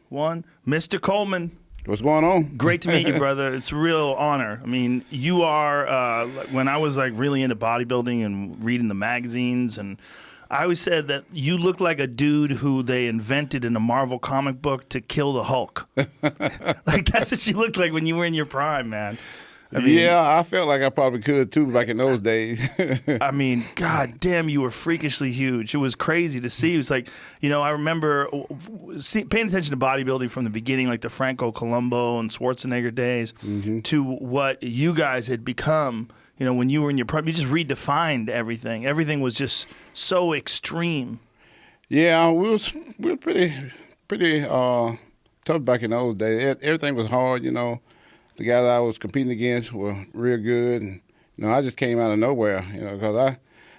one. Mr. Coleman. What's going on? Great to meet you, brother. It's a real honor. I mean, you are, when I was like really into bodybuilding and reading the magazines, and I always said that you look like a dude who they invented in a Marvel comic book to kill the Hulk. Like, that's what you looked like when you were in your prime, man. I mean, yeah, I felt like I probably could too back in those days. I mean, god damn, you were freakishly huge. It was crazy to see. It was like, you know, I remember paying attention to bodybuilding from the beginning, like the Franco Columbu and Schwarzenegger days, to what you guys had become. You know, when you were in your prime, you just redefined everything. Everything was just so extreme. Yeah, we were pretty tough back in those days. Everything was hard, you know. The guys I was competing against were real good, and you know, I just came out of nowhere, you know, because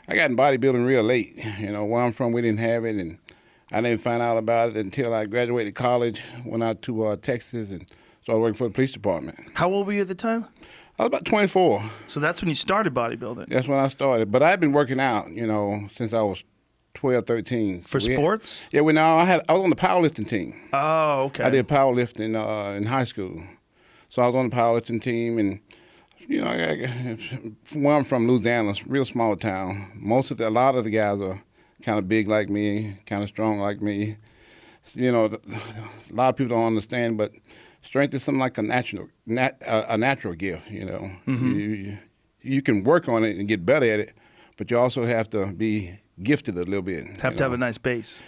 I got in bodybuilding real late. You know, where I'm from, we didn't have it, and I didn't find out about it until I graduated college, went out to Texas, and started working for the police department. How old were you at the time? I was about 24. So that's when you started bodybuilding? That's when I started, but I've been working out, you know, since I was 12, 13. For sports? Yeah, I was on the powerlifting team. Oh, okay. I did powerlifting in high school. So I was on the powerlifting team, and you know, where I'm from, Louisiana, real small town. A lot of the guys are kind of big like me, kind of strong like me. You know, a lot of people don't understand, but strength is something like a natural gift. You know, you can work on it and get better at it, but you also have to be gifted a little bit. Have to have a nice base.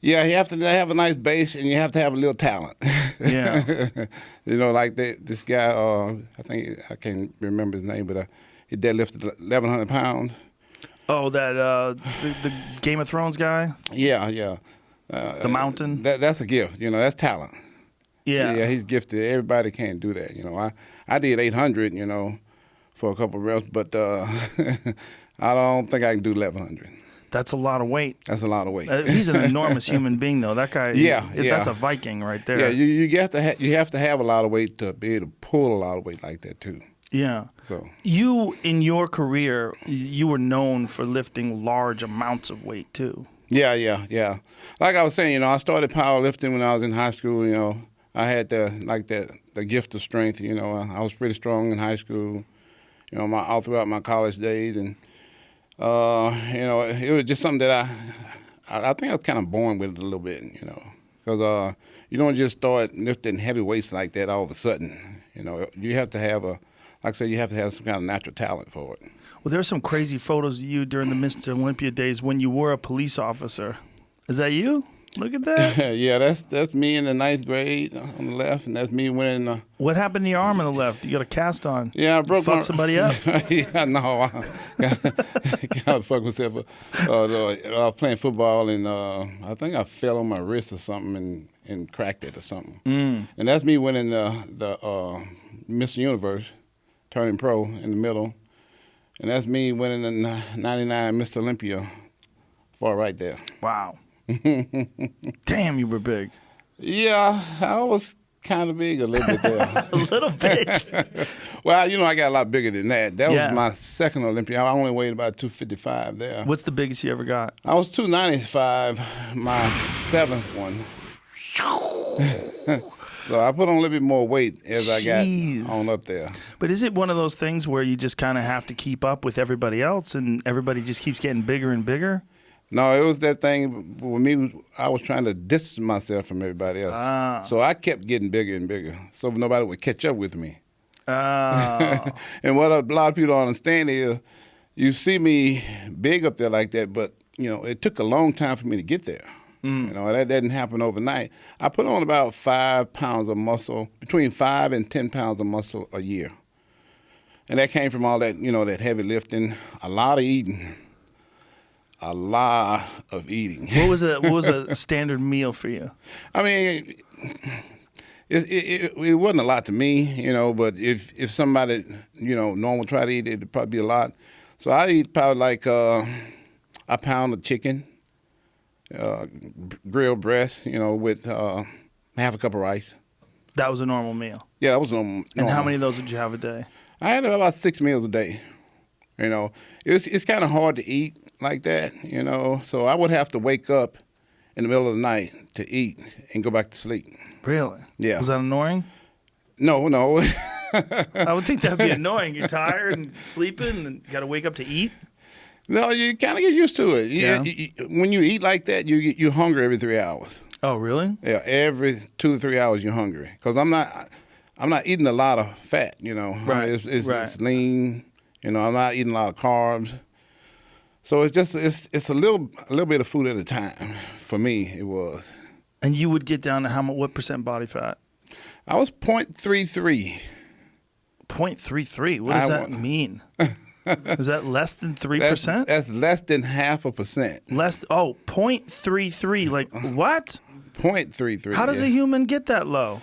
Yeah, you have to have a nice base, and you have to have a little talent. Yeah. You know, like this guy, I can't remember his name, but he deadlifted 1,100 pounds. Oh, that the Game of Thrones guy? Yeah. The Mountain? That's a gift, you know, that's talent. Yeah. Yeah, he's gifted. Everybody can't do that, you know. I did 800, you know, for a couple of reps, but I don't think I can do 1,100. That's a lot of weight. That's a lot of weight. He's an enormous human being, though. That guy, yeah. That's a Viking right there. Yeah, you have to have a lot of weight to be able to pull a lot of weight like that, too. Yeah. So you, in your career, you were known for lifting large amounts of weight, too. Yeah. Like I was saying, you know, I started powerlifting when I was in high school, you know. I had the gift of strength, you know. I was pretty strong in high school, you know, all throughout my college days, and you know, it was just something that I think I was kind of born with it a little bit, you know, because you don't just start lifting heavy weights like that all of a sudden. You know, you have to have like I said, you have to have some kind of natural talent for it. Well, there's some crazy photos of you during the Mr.Olympia days when you were a police officer. Is that you? Look at that. Yeah, that's me in the 9th grade on the left, and that's me winning. What happened to your arm on the left? You got a cast on. Yeah, I broke Fuck somebody up? Yeah, no. I got to fuck myself. I was playing football, and I think I fell on my wrist or something and cracked it or something. And that's me winning the Mr. Universe, turning pro in the middle. And that's me winning the 99 Mr.Olympia far right there. Wow. Damn, you were big. Yeah, I was kind of big a little bit there. A little bit. Well, you know, I got a lot bigger than that. That was my second Olympia. I only weighed about 255 there. What's the biggest you ever got? I was 295, my 7th one. So I put on a little bit more weight as I got on up there. But is it one of those things where you just kind of have to keep up with everybody else and everybody just keeps getting bigger and bigger? No, it was that thing with me. I was trying to distance myself from everybody else. So I kept getting bigger and bigger so nobody would catch up with me. And what a lot of people don't understand is you see me big up there like that, but, you know, it took a long time for me to get there. You know, that didn't happen overnight. I put on about 5 pounds of muscle, between 5 and 10 pounds of muscle a year. And that came from all that, you know, that heavy lifting, a lot of eating. A lot of eating. What was a standard meal for you? I mean, it wasn't a lot to me, you know, but if somebody, you know, normal try to eat, it'd probably be a lot. So I eat probably like a pound of chicken, grilled breast, you know, with half a cup of rice. That was a normal meal? Yeah, that was normal. And how many of those would you have a day? I had about 6 meals a day. You know, it's kind of hard to eat like that, you know. So I would have to wake up in the middle of the night to eat and go back to sleep. Really? Yeah. Was that annoying? No. I would think that'd be annoying. You're tired and sleeping and got to wake up to eat. No, you kind of get used to it. Yeah. When you eat like that, you're hungry every 3 hours. Oh, really? Yeah, every 2 to 3 hours you're hungry. Because I'm not eating a lot of fat. Right. It's lean. I'm not eating a lot of carbs. So it's a little bit of food at a time. For me, it was. And you would get down to what percent body fat? I was 0.33. 0.33. What does that mean? Is that less than 3%? That's less than 0.5%. 0.33. Like what? 0.33. How does a human get that low?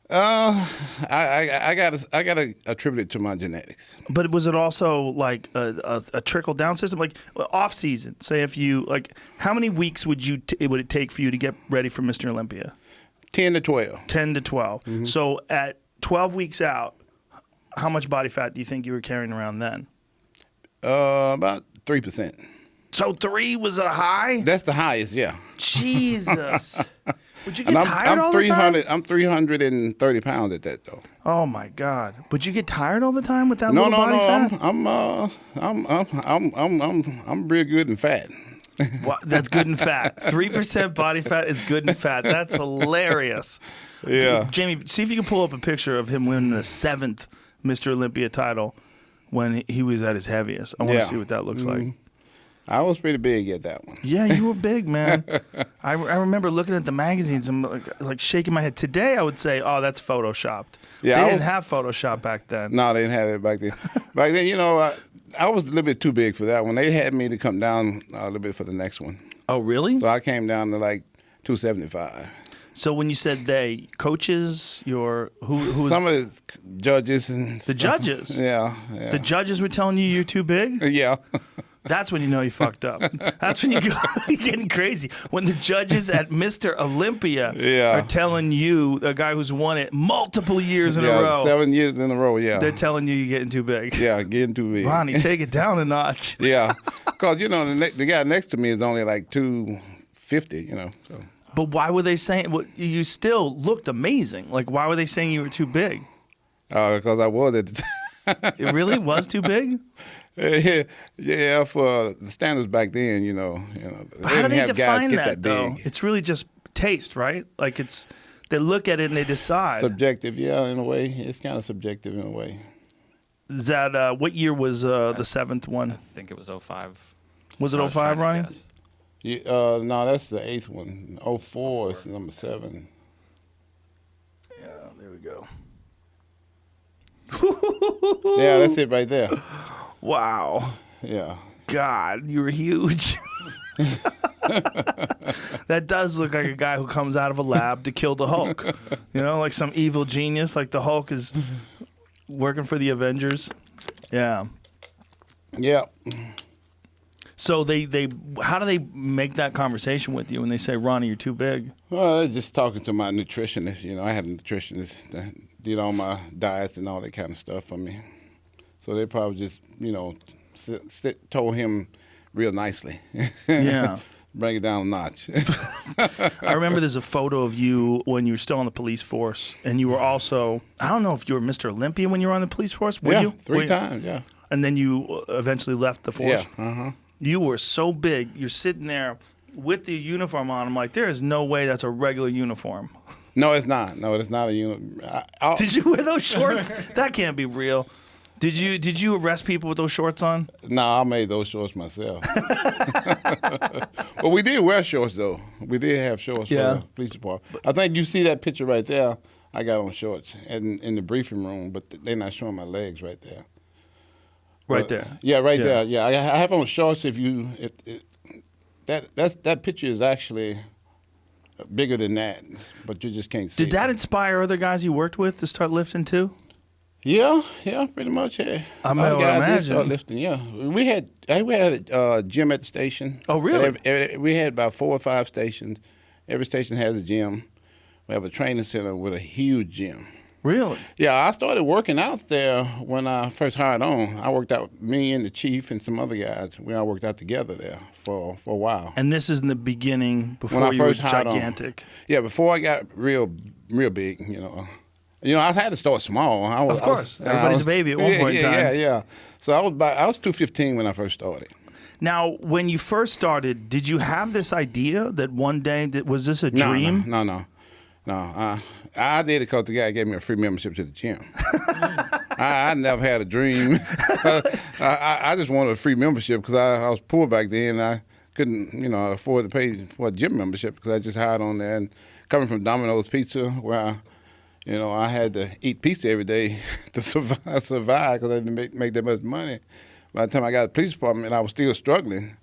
I gotta attribute it to my genetics. But was it also like a trickle down system? Like off season, say if you how many weeks would it take for you to get ready for Mr. Olympia? 10 to 12. 10 to 12. Mm-hmm. So at 12 weeks out, how much body fat do you think you were carrying around then? About 3%. So 3 was a high? That's the highest, yeah. Jesus. Would you get tired all the time? I'm 330 pounds at that though. Oh my God! Would you get tired all the time with that little body fat? I'm real good and fat. Well, that's good and fat. 3% body fat is good and fat. That's hilarious. Yeah. Jamie, see if you can pull up a picture of him winning the 7th Mr. Olympia title when he was at his heaviest. I want to see what that looks like. I was pretty big at that one. Yeah, you were big, man. I remember looking at the magazines and like shaking my head. Today, I would say, "Oh, that's photoshopped." Yeah, they didn't have Photoshop back then. No, they didn't have it back then. Back then, I was a little bit too big for that one. They had me to come down a little bit for the next one. Oh, really? So I came down to like 275. So when you said they, coaches, who was some of the judges and the judges? Yeah. The judges were telling you you're too big? Yeah. That's when you know you fucked up. That's when you're getting crazy. When the judges at Mr. Olympia are telling you, a guy who's won it multiple years in a row. 7 years in a row, yeah. They're telling you you're getting too big. Yeah, getting too big. Ronnie, take it down a notch. Yeah. Because, the guy next to me is only like 250, So. But why were they saying, you still looked amazing. Like, why were they saying you were too big? Because I was at the time. It really was too big? Yeah, for the standards back then, How do they define that though? It's really just taste, right? Like they look at it and they decide. Subjective, yeah, in a way. It's kind of subjective in a way. Is that what year was the 7th one? I think it was 05. Was it 05, Ronnie? Yeah, no, that's the 8th one. 04 is number 7. Yeah, there we go. Yeah, that's it right there. Wow. Yeah. God, you were huge. That does look like a guy who comes out of a lab to kill the Hulk. Like some evil genius, like the Hulk is working for the Avengers. Yeah. Yeah. So how do they make that conversation with you when they say, Ronnie, you're too big? Well, they're just talking to my nutritionist. I had a nutritionist that did all my diets and all that kind of stuff for me. So they probably just, told him real nicely. Yeah. Bring it down a notch. I remember there's a photo of you when you were still on the police force, and you were also, I don't know if you were Mr. Olympia when you were on the police force. Were you? 3 times, yeah. And then you eventually left the force? Yeah, uh-huh. You were so big. You're sitting there with the uniform on. I'm like, there is no way that's a regular uniform. No, it's not. No, it's not a uniform. Did you wear those shorts? That can't be real. Did you arrest people with those shorts on? No, I made those shorts myself. But we did wear shorts, though. We did have shorts for the police department. I think you see that picture right there. I got on shorts in the briefing room, but they're not showing my legs right there. Right there. Yeah, right there. Yeah, I have on shorts. That picture is actually bigger than that, but you just can't see. Did that inspire other guys you worked with to start lifting too? Yeah, pretty much. Yeah. I imagine. Start lifting. Yeah, we had a gym at the station. Oh, really? We had about 4 or 5 stations. Every station has a gym. We have a training center with a huge gym. Really? Yeah, I started working out there when I first hired on. I worked out, me and the chief and some other guys, we all worked out together there for a while. And this is in the beginning, before when I you were first hired gigantic. On. Yeah, before I got real big, you know. I had to start small. Of course. Everybody's a baby at one point in time. Yeah. So I was 215 when I first started. Now, when you first started, did you have this idea that one day, was this a dream? No. I did it because the guy gave me a free membership to the gym. I never had a dream. I just wanted a free membership because I was poor back then. I couldn't, afford to pay for a gym membership because I just hired on there. And coming from Domino's Pizza, where I had to eat pizza every day to survive because I didn't make that much money. By the time I got to the police department, I was still struggling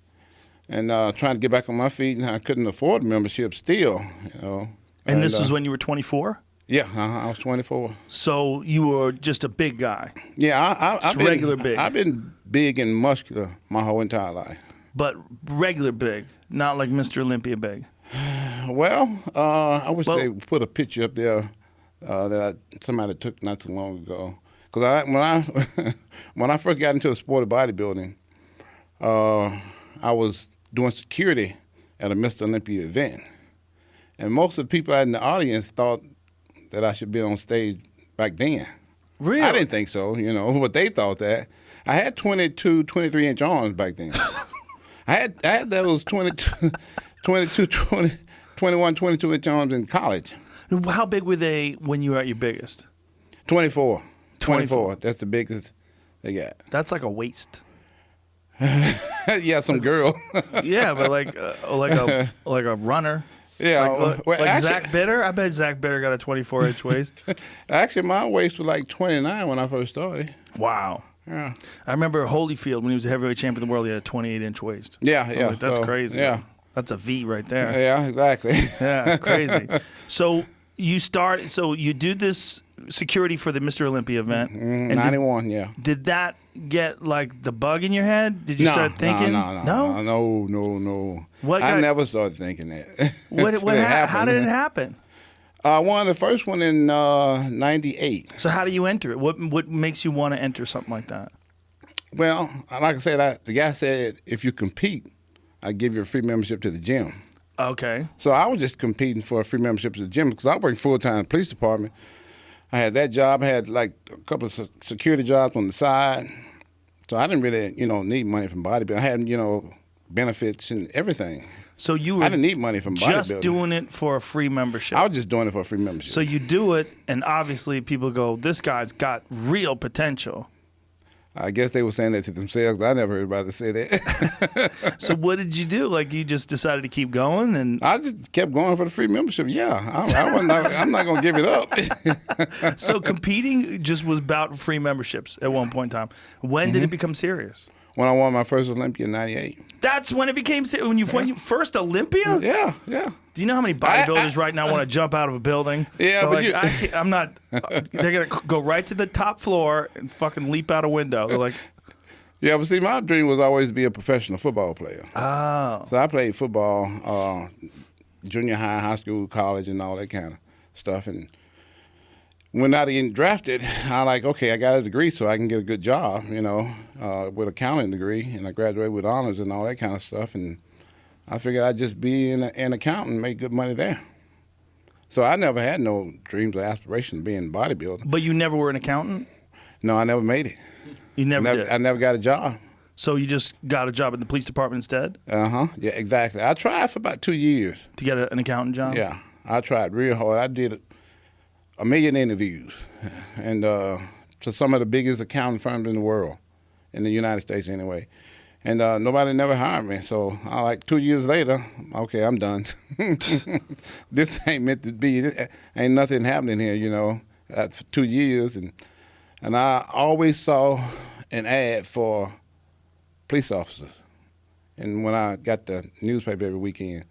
and trying to get back on my feet, and I couldn't afford a membership still, And this was when you were 24? Yeah, I was 24. So you were just a big guy? Yeah, I've been regular big. I've been big and muscular my whole entire life. But regular big, not like Mr. Olympia big? Well, I wish they put a picture up there that somebody took not too long ago. Because when I first got into the sport of bodybuilding, I was doing security at a Mr. Olympia event. And most of the people in the audience thought that I should be on stage back then. Really? I didn't think so, but they thought that. I had 22, 23-inch arms back then. I had those 22, 21, 22-inch arms in college. How big were they when you were at your biggest? 24. 24. That's the biggest they got. That's like a waist. Yeah, some girl. Yeah, but like a runner. Yeah, actually, Zach Bitter. I bet Zach Bitter got a 24-inch waist. Actually, my waist was like 29 when I first started. Wow. Yeah. I remember Holyfield when he was the heavyweight champion of the world. He had a 28-inch waist. Yeah. That's crazy. Yeah. That's a V right there. Yeah, exactly. Yeah, crazy. So you do this security for the Mr. Olympia event. And 91, yeah. Did that get like the bug in your head? Did you start thinking? No. I never started thinking that. How did it happen? I won the first one in 98. So how do you enter it? What makes you want to enter something like that? Well, like I said, the guy said if you compete, I give you a free membership to the gym. Okay. So I was just competing for a free membership to the gym because I worked full-time in the police department. I had that job. I had like a couple of security jobs on the side. So I didn't really, need money from bodybuilding. I had, benefits and everything. So you were I didn't need money from bodybuilding. Just doing it for a free membership. I was just doing it for a free membership. So you do it, and obviously people go, this guy's got real potential. I guess they were saying that to themselves. I never heard anybody say that. So what did you do? Like you just decided to keep going, and I just kept going for the free membership. Yeah, I'm not going to give it up. So competing just was about free memberships at one point in time. When did it become serious? When I won my first Olympia in 98. That's when it became serious. When you won your first Olympia? Yeah. Do you know how many bodybuilders right now want to jump out of a building? Yeah, but I'm not. They're gonna go right to the top floor and fucking leap out a window. They're like, yeah, but see, my dream was always to be a professional football player. Oh. So I played football, junior high, high school, college, and all that kind of stuff. And when I getting drafted, I okay, I got a degree so I can get a good job, with accounting degree, and I graduated with honors and all that kind of stuff. And I figured I'd just be an accountant and make good money there. So I never had no dreams or aspirations of being a bodybuilder. But you never were an accountant? No, I never made it. You never did? I never got a job. So you just got a job in the police department instead? Uh-huh. Yeah, exactly. I tried for about 2 years. To get an accountant job? Yeah. I tried real hard. I did 1 million interviews and to some of the biggest accounting firms in the world, in the United States anyway. And nobody never hired me. So 2 years later, okay, I'm done. This ain't meant to be. Ain't nothing happening here, for 2 years. And I always saw an ad for police officers. And when I got the newspaper every weekend,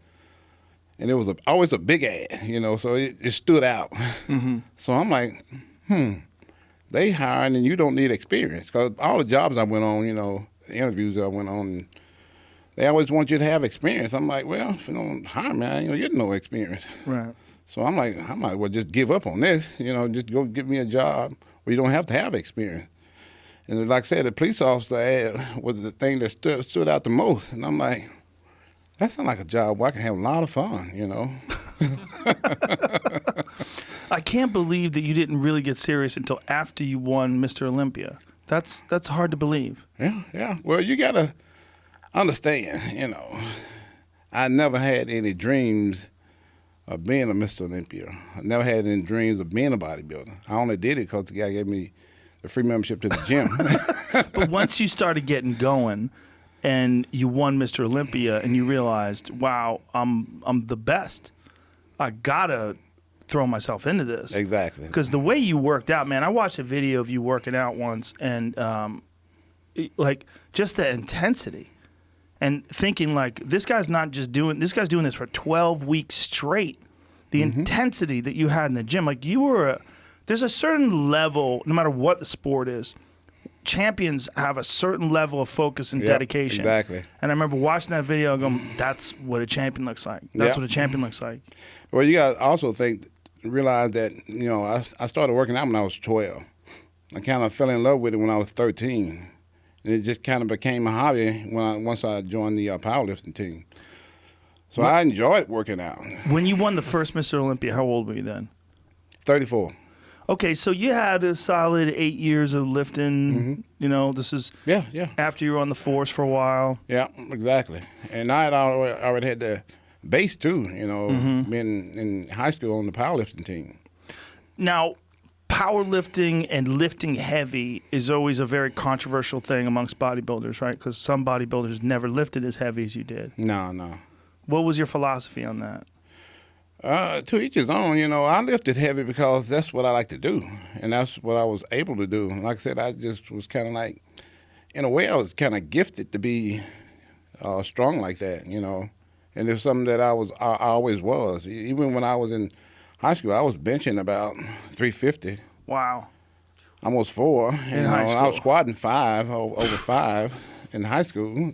and it was always a big ad, so it stood out. Mm-hmm. So I'm like, they hiring and you don't need experience. Because all the jobs I went on, the interviews I went on, they always want you to have experience. I'm like, well, if you don't hire me, I ain't gonna get no experience. Right. So I'm like, I might as well just give up on this, just go get me a job where you don't have to have experience. And like I said, the police officer ad was the thing that stood out the most. And I'm like, that sounds like a job where I can have a lot of fun, I can't believe that you didn't really get serious until after you won Mr. Olympia. That's hard to believe. Yeah. Well, you got to understand, I never had any dreams of being a Mr. Olympia. I never had any dreams of being a bodybuilder. I only did it because the guy gave me the free membership to the gym. But once you started getting going and you won Mr. Olympia and you realized, wow, I'm the best, I got to throw myself into this. Exactly. Because the way you worked out, man, I watched a video of you working out once and like just the intensity. And thinking like, this guy's doing this for 12 weeks straight. The intensity that you had in the gym, like there's a certain level, no matter what the sport is, champions have a certain level of focus and dedication. Exactly. And I remember watching that video and going, that's what a champion looks like. That's what a champion looks like. Well, you got to also realize that, I started working out when I was 12. I kind of fell in love with it when I was 13. And it just kind of became a hobby once I joined the powerlifting team. So I enjoyed working out. When you won the first Mr. Olympia, how old were you then? 34. Okay, so you had a solid 8 years of lifting. This is after you were on the force for a while. Yeah, exactly. And I had already had the base too, being in high school on the powerlifting team. Now, powerlifting and lifting heavy is always a very controversial thing amongst bodybuilders, right? Because some bodybuilders never lifted as heavy as you did. No. What was your philosophy on that? To each his own. I lifted heavy because that's what I like to do, and that's what I was able to do. Like I said, I just was kind of like, in a way, I was kind of gifted to be strong like that, And it's something that I always was. Even when I was in high school, I was benching about 350. Wow. Almost 4. In high school. I was squatting 5, over 5 in high school.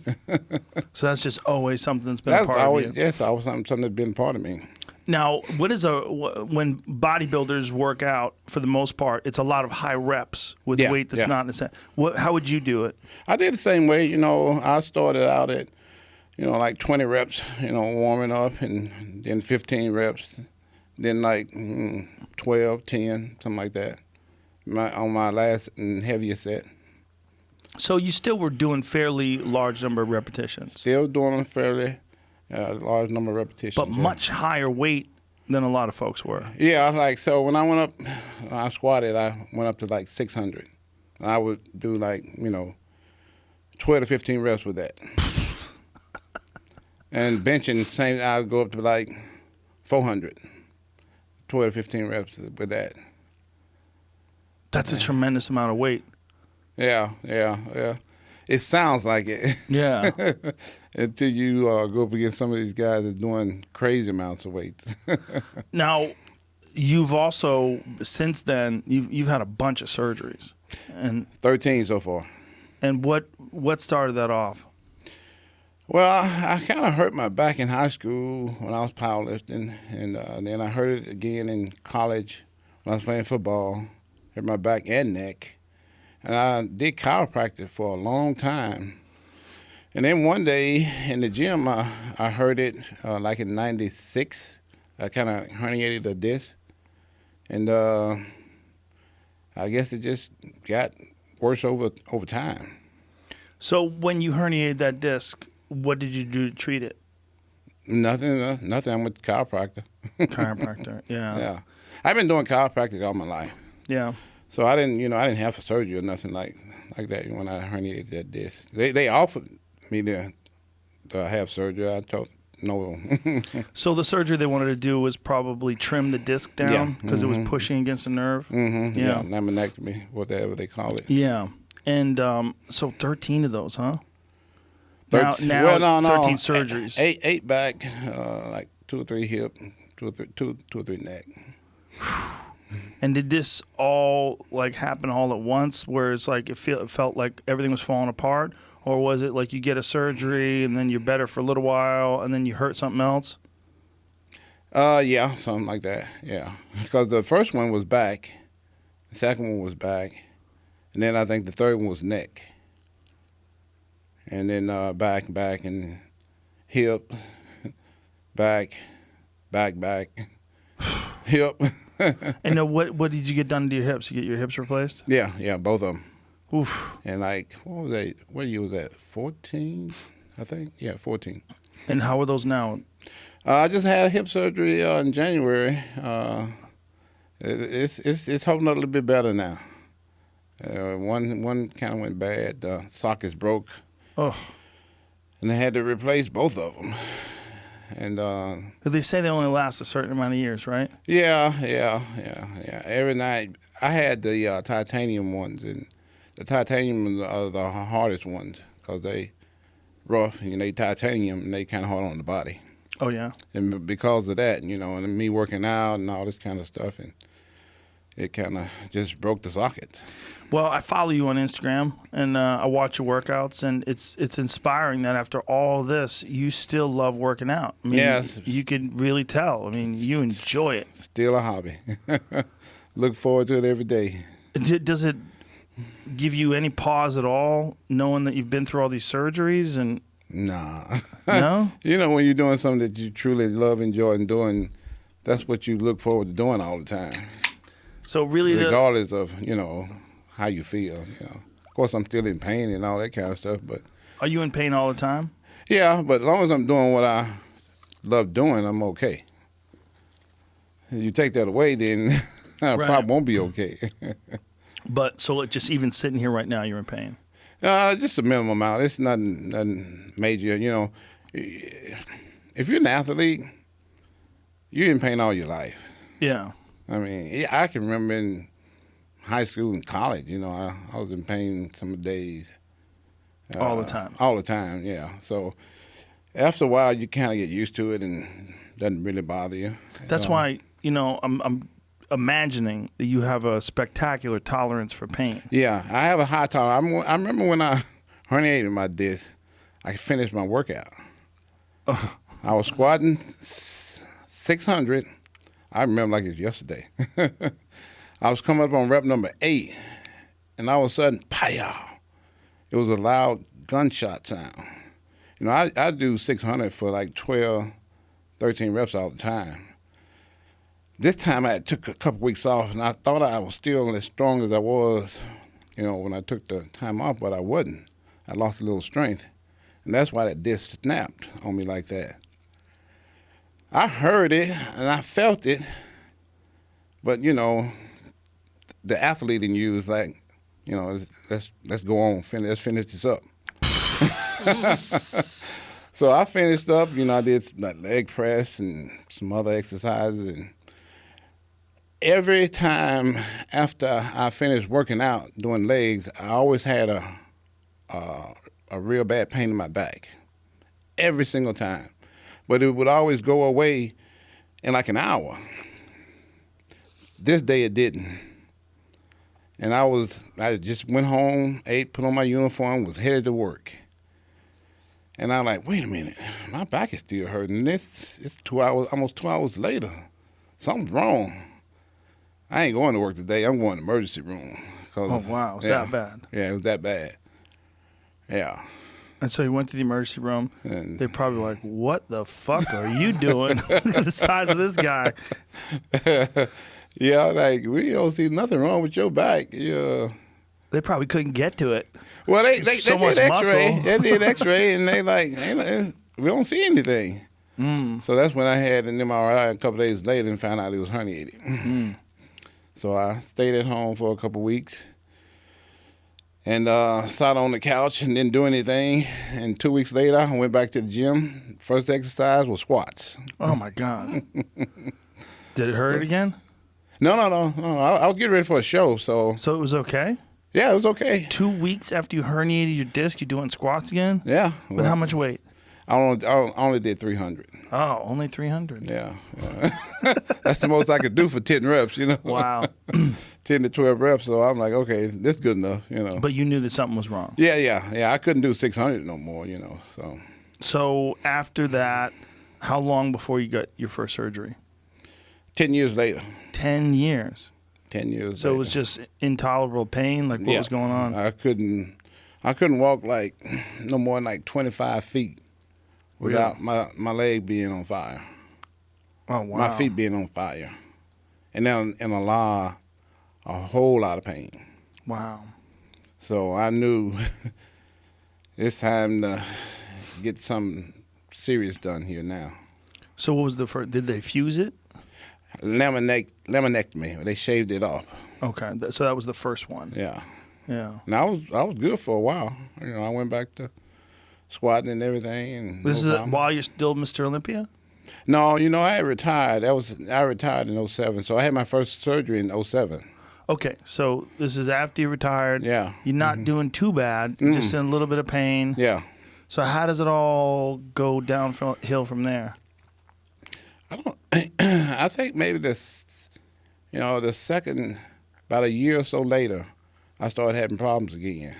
So that's just always something that's been a part of you. Yes, always something that's been part of me. Now, when bodybuilders work out, for the most part, it's a lot of high reps with weight that's not in the set. How would you do it? I did the same way. I started out at, like 20 reps, warming up, and then 15 reps. Then like 12, 10, something like that, on my last and heaviest set. So you still were doing fairly large number of repetitions? Still doing a fairly large number of repetitions. But much higher weight than a lot of folks were. Yeah, so when I squatted, I went up to like 600. I would do like, 12 to 15 reps with that. And benching, I would go up to like 400. 12 to 15 reps with that. That's a tremendous amount of weight. Yeah. It sounds like it. Yeah. Until you go up against some of these guys that's doing crazy amounts of weight. Now, you've also, since then, you've had a bunch of surgeries. And 13 so far. And what started that off? Well, I kind of hurt my back in high school when I was powerlifting, and then I hurt it again in college when I was playing football. Hurt my back and neck, and I did chiropractic for a long time. And then one day in the gym, I hurt it like in '96. I kind of herniated a disc, and I guess it just got worse over time. So when you herniated that disc, what did you do to treat it? Nothing. I'm with chiropractor. Chiropractor, yeah. Yeah, I've been doing chiropractic all my life. Yeah. So I didn't have a surgery or nothing like that when I herniated that disc. They offered me to have surgery. I told no. So the surgery they wanted to do was probably trim the disc down because it was pushing against the nerve. Yeah, laminectomy, whatever they call it. Yeah, and so 13 of those, huh? Now 13 surgeries. Eight back, like 2 or 3 hip, 2 or 3 neck. And did this all like happen all at once, where it's like it felt like everything was falling apart, or was it like you get a surgery and then you're better for a little while and then you hurt something else? Yeah, something like that. Yeah, because the first one was back, the second one was back, and then I think the third one was neck, and then back, and hip, back, hip. And what did you get done to your hips? You get your hips replaced? Yeah, both of them. Oof. And like, what was that? What year was that? 14, I think. Yeah, 14. And how are those now? I just had hip surgery in January. It's holding up a little bit better now. One kind of went bad. The sockets broke. Oh. And they had to replace both of them. And they say they only last a certain amount of years, right? Yeah. Every night I had the titanium ones, and the titanium are the hardest ones because they rough and they titanium and they kind of hard on the body. Oh yeah. And because of that, and me working out and all this kind of stuff, and it kind of just broke the sockets. Well, I follow you on Instagram, and I watch your workouts, and it's inspiring that after all this, you still love working out. I mean, yes. You can really tell. I mean, you enjoy it. Still a hobby. Look forward to it every day. Does it give you any pause at all, knowing that you've been through all these surgeries? And nah. No? When you're doing something that you truly love, enjoy, and doing, that's what you look forward to doing all the time. So really, regardless of how you feel. Of course, I'm still in pain and all that kind of stuff. But are you in pain all the time? Yeah, but as long as I'm doing what I love doing, I'm okay. If you take that away, then I probably won't be okay. But so just even sitting here right now, you're in pain? Just a minimum amount. It's nothing major. If you're an athlete, you're in pain all your life. Yeah. I mean, I can remember in high school and college, I was in pain some days. All the time? All the time, yeah. So after a while, you kind of get used to it and it doesn't really bother you. That's why, I'm imagining that you have a spectacular tolerance for pain. Yeah, I have a high tolerance. I remember when I herniated my disc, I finished my workout. I was squatting 600. I remember like it was yesterday. I was coming up on rep number 8, and all of a sudden, pow! It was a loud gunshot sound. I do 600 for like 12, 13 reps all the time. This time I took a couple weeks off, and I thought I was still as strong as I was, when I took the time off, but I wasn't. I lost a little strength, and that's why that disc snapped on me like that. I heard it, and I felt it, but, the athlete in you is like, let's go on, let's finish this up. So I finished up, I did like leg press and some other exercises, and every time after I finished working out doing legs, I always had a real bad pain in my back, every single time. But it would always go away in like an hour. This day it didn't. And I just went home, ate, put on my uniform, was headed to work. And I'm like, wait a minute, my back is still hurting. It's 2 hours, almost 2 hours later. Something's wrong. I ain't going to work today. I'm going to the emergency room. Oh, wow. It's that bad? Yeah, it was that bad. Yeah. And so you went to the emergency room. And they're probably like, what the fuck are you doing? The size of this guy. Yeah, like, we don't see nothing wrong with your back. Yeah. They probably couldn't get to it. Well, they so did much X-ray. muscle. They did X-ray, and they like, we don't see anything. So that's when I had an MRI a couple days later and found out it was herniated. So I stayed at home for a couple weeks and sat on the couch and didn't do anything. And 2 weeks later, I went back to the gym. First exercise was squats. Oh, my God. Did it hurt again? No. I was getting ready for a show, so. So it was okay? Yeah, it was okay. 2 weeks after you herniated your disc, you're doing squats again? Yeah. With how much weight? I only did 300. Oh, only 300. Yeah. That's the most I could do for 10 reps, Wow. 10 to 12 reps, so I'm like, okay, this is good enough, But you knew that something was wrong. Yeah. I couldn't do 600 no more, so. So after that, How long before you got your first surgery? 10 years later. 10 years. 10 years So later. it was just intolerable pain? Like, what was going on? I couldn't walk like no more than like 25 feet without my leg being on fire. Oh, wow. My feet being on fire. And then in a whole lot of pain. Wow. So I knew it's time to get something serious done here now. So what was the first? Did they fuse it? Laminectomy. They shaved it off. Okay, so that was the first one. Yeah. Yeah. And I was good for a while. You know, I went back to squatting and everything. And This is while you're still Mr. Olympia? No, you know, I had retired. I retired in 07, so I had my first surgery in 07. Okay, so this is after you retired. Yeah. You're not doing too bad. You're just in a little bit of pain. Yeah. So how does it all go downhill from there? I think maybe the second, about a year or so later, I started having problems again,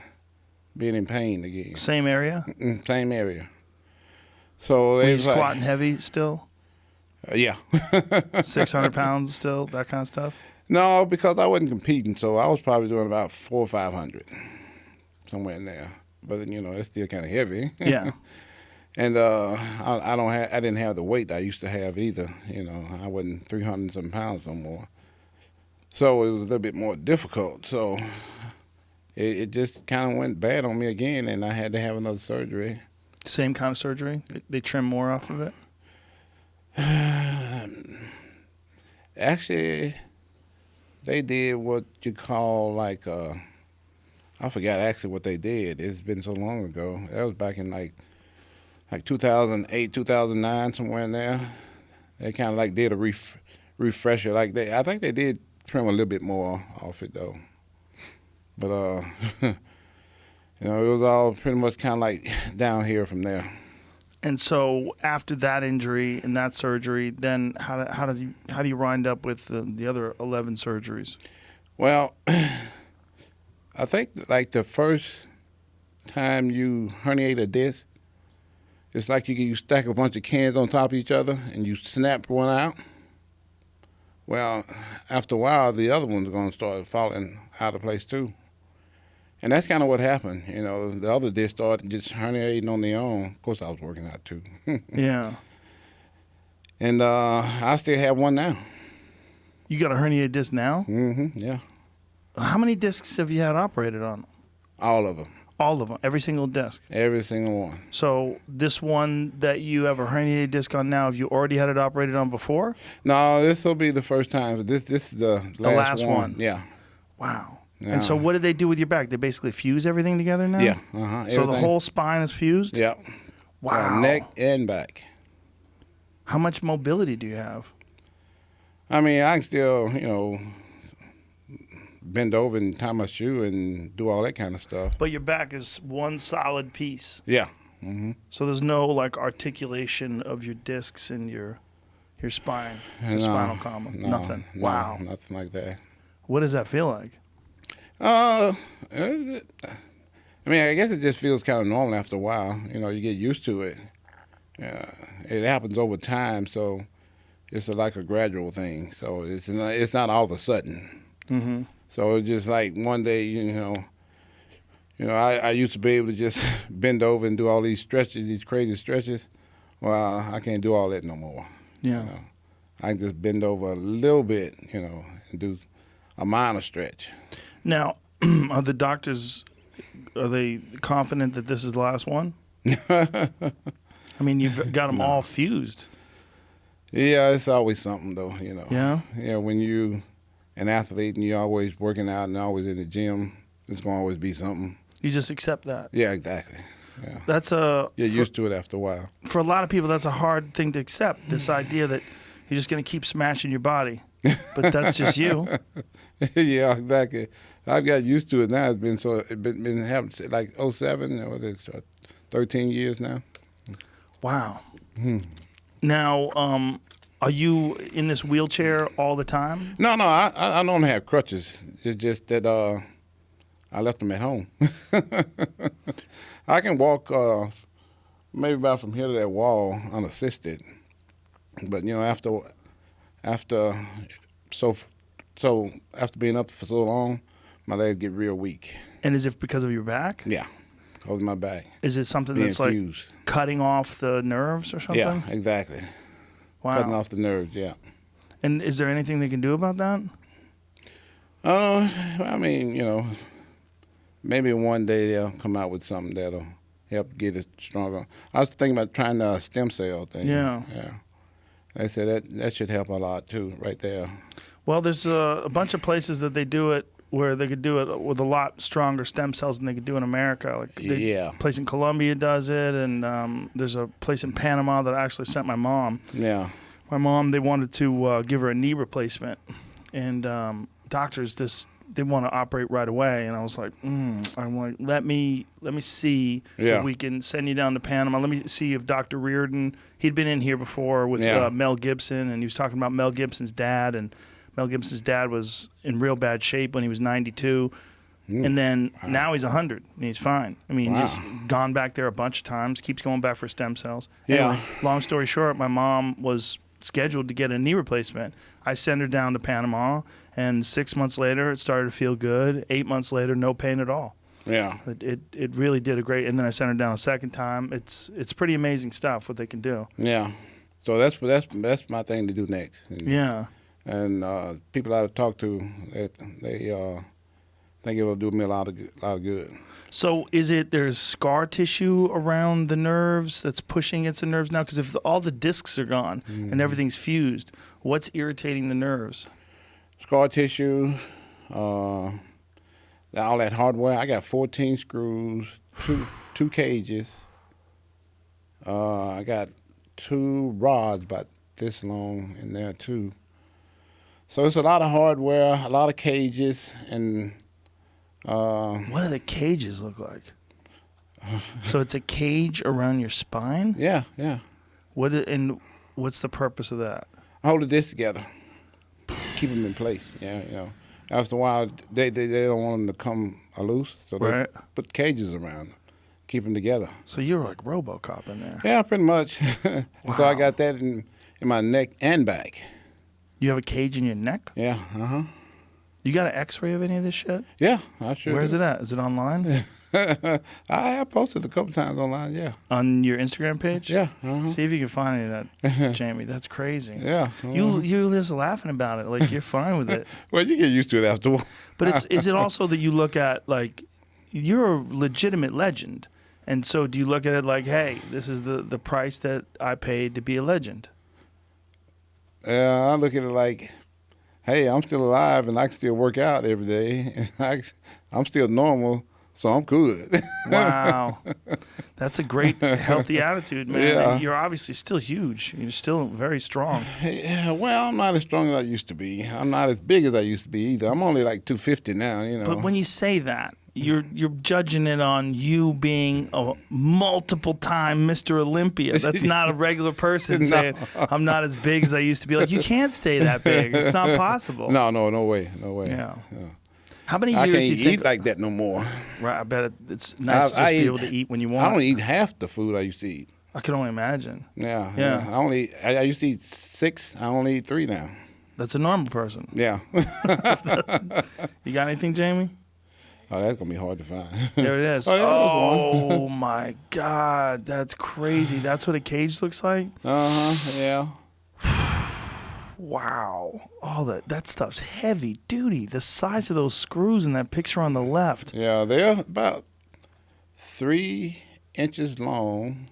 being in pain again. Same area? Same area. So Were you squatting heavy still? Yeah. 600 pounds still, that kind of stuff? No, because I wasn't competing, so I was probably doing about 400 or 500, somewhere in there. But you know, it's still kind of heavy. Yeah. And I didn't have the weight I used to have either. You know, I wasn't 300 some pounds no more. So it was a little bit more difficult. So it just kind of went bad on me again, and I had to have another surgery. Same kind of surgery? They trim more off of it? Actually, they did what you call like, I forgot actually what they did. It's been so long ago. That was back in like 2008, 2009, somewhere in there. They kind of like did a refresher. Like I think they did trim a little bit more off it though. But you know, it was all pretty much kind of like down here from there. And so after that injury and that surgery, then how do you wind up with the other 11 surgeries? Well, I think like the first time you herniate a disc, it's like you stack a bunch of cans on top of each other and you snap one out. Well, after a while, the other one's going to start falling out of place too. And that's kind of what happened. You know, the other disc started just herniating on their own. Of course, I was working out too. Yeah. And I still have one now. You got a herniated disc now? Mm-hmm, yeah. How many discs have you had operated on? All of them. All of them, every single disc? Every single one. So this one that you have a herniated disc on now, have you already had it operated on before? No, this will be the first time. This is the last one. Yeah. Wow. Yeah. And so what do they do with your back? They basically fuse everything together now? Yeah. So the whole spine is fused? Yeah. Wow. Neck and back. How much mobility do you have? I mean, I can still, you know, bend over and tie my shoe and do all that kind of stuff. But your back is one solid piece. Yeah. Mm-hmm. So there's no like articulation of your discs and your spine, your spinal column. Nothing. Wow. Nothing like that. What does that feel like? I mean, I guess it just feels kind of normal after a while. You know, you get used to it. It happens over time, so it's like a gradual thing. So it's not all of a sudden. Mm-hmm. So it's just like one day, you know, I used to be able to just bend over and do all these stretches, these crazy stretches. Well, I can't do all that no more. Yeah. You know? I can just bend over a little bit, you know, and do a minor stretch. Now, are the doctors, are they confident that this is the last one? I mean, you've got them all fused. Yeah, it's always something though, you know. Yeah? Yeah, when you an athlete and you're always working out and always in the gym, there's going to always be something. You just accept that. Yeah, exactly. Yeah. That's you're used to it after a while. For a lot of people, that's a hard thing to accept, this idea that you're just going to keep smashing your body. But that's just you. Yeah, exactly. I've got used to it now. It's been happening like 07, what is it, 13 years now. Wow. Now, are you in this wheelchair all the time? No, I don't have crutches. It's just that I left them at home. I can walk maybe about from here to that wall unassisted, But you know, after being up for so long, my legs get real weak. And is it because of your back? Yeah, because of my back. Is it something being that's fused. like cutting off the nerves or something? Yeah, exactly. Wow. Cutting off the nerves, yeah. And is there anything they can do about that? I mean, you know, maybe one day they'll come out with something that'll help get it stronger. I was thinking about trying the stem cell thing. Yeah. Yeah. They said that should help a lot too, right there. Well, there's a bunch of places that they do it where they could do it with a lot stronger stem cells than they could do in America. Like Yeah. A place in Colombia does it, and there's a place in Panama that I actually sent my mom. Yeah. My mom, they wanted to give her a knee replacement, and doctors they want to operate right away. And I was like, I'm like, let me see if we can send you down to Panama. Let me see if Dr. Reardon, he'd been in here before with Mel Gibson, and he was talking about Mel Gibson's dad, and Mel Gibson's dad was in real bad shape when he was 92. And then now he's 100 and he's fine. I mean, just gone back there a bunch of times, keeps going back for stem cells. Yeah. Anyway, long story short, my mom was scheduled to get a knee replacement. I sent her down to Panama, and 6 months later, it started to feel good. 8 months later, no pain at all. Yeah. It really did a great. And then I sent her down a second time. It's pretty amazing stuff what they can do. Yeah. So that's my thing to do next. Yeah. And people I've talked to, they think it'll do me a lot of good. So there's scar tissue around the nerves that's pushing against the nerves now? Because if all the discs are gone and everything's fused, what's irritating the nerves? Scar tissue, all that hardware. I got 14 screws, two cages. I got 2 rods about this long in there too. So it's a lot of hardware, a lot of cages, and what do the cages look like? So it's a cage around your spine? Yeah. What's the purpose of that? I hold the disc together, keep them in place. Yeah, you know. After a while, they don't want them to come loose, so they put cages around them, keep them together. So you're like RoboCop in there. Yeah, pretty much. Wow. So I got that in my neck and back. You have a cage in your neck? Yeah. You got an X-ray of any of this shit? Yeah, I sure. Where's it at? Is it online? I have posted a couple times online. Yeah. On your Instagram page? Yeah. See if you can find any of that, Jamie. That's crazy. Yeah. You're just laughing about it, like you're fine with it. Well, you get used to it afterward. But is it also that you look at like you're a legitimate legend, and so do you look at it like, hey, this is the price that I paid to be a legend? I look at it like, hey, I'm still alive and I can still work out every day. I'm still normal, so I'm good. Wow. That's a great, healthy attitude, man. Yeah. And you're obviously still huge. You're still very strong. Yeah, well, I'm not as strong as I used to be. I'm not as big as I used to be either. I'm only like 250 now, you know. But when you say that, you're judging it on you being a multiple-time Mr. Olympia. That's not a regular person saying, I'm not as big as I used to be. Like, you can't stay that big. It's not possible. No way. Yeah. How many years I do you can't think? Eat like that no more. Right, I bet it's nice to just be able to eat when you want. I don't eat half the food I used to eat. I can only imagine. Yeah. I used to eat 6. I only eat 3 now. That's a normal person. Yeah. You got anything, Jamie? Oh, that's going to be hard to find. There it is. Oh, my God. That's crazy. That's what a cage looks like? Yeah. Wow. All that stuff's heavy duty. The size of those screws in that picture on the left. Yeah, they're about 3 inches long,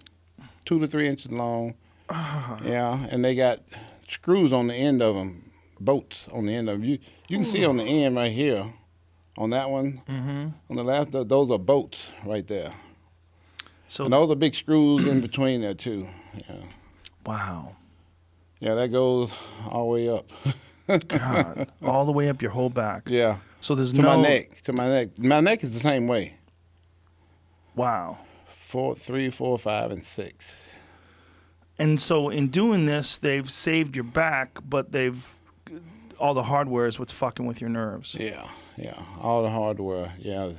2 to 3 inches long. Yeah, and they got screws on the end of them, bolts on the end of them. You can see on the end right here. On that one, on the left, those are bolts right there. So, and those are big screws in between there too. Yeah. Wow. Yeah, that goes all the way up. God, all the way up your whole back. Yeah. So there's to my neck. My neck is the same way. Wow. 3, 4, 5, and 6. And so in doing this, they've saved your back, but all the hardware is what's fucking with your nerves. Yeah. All the hardware, is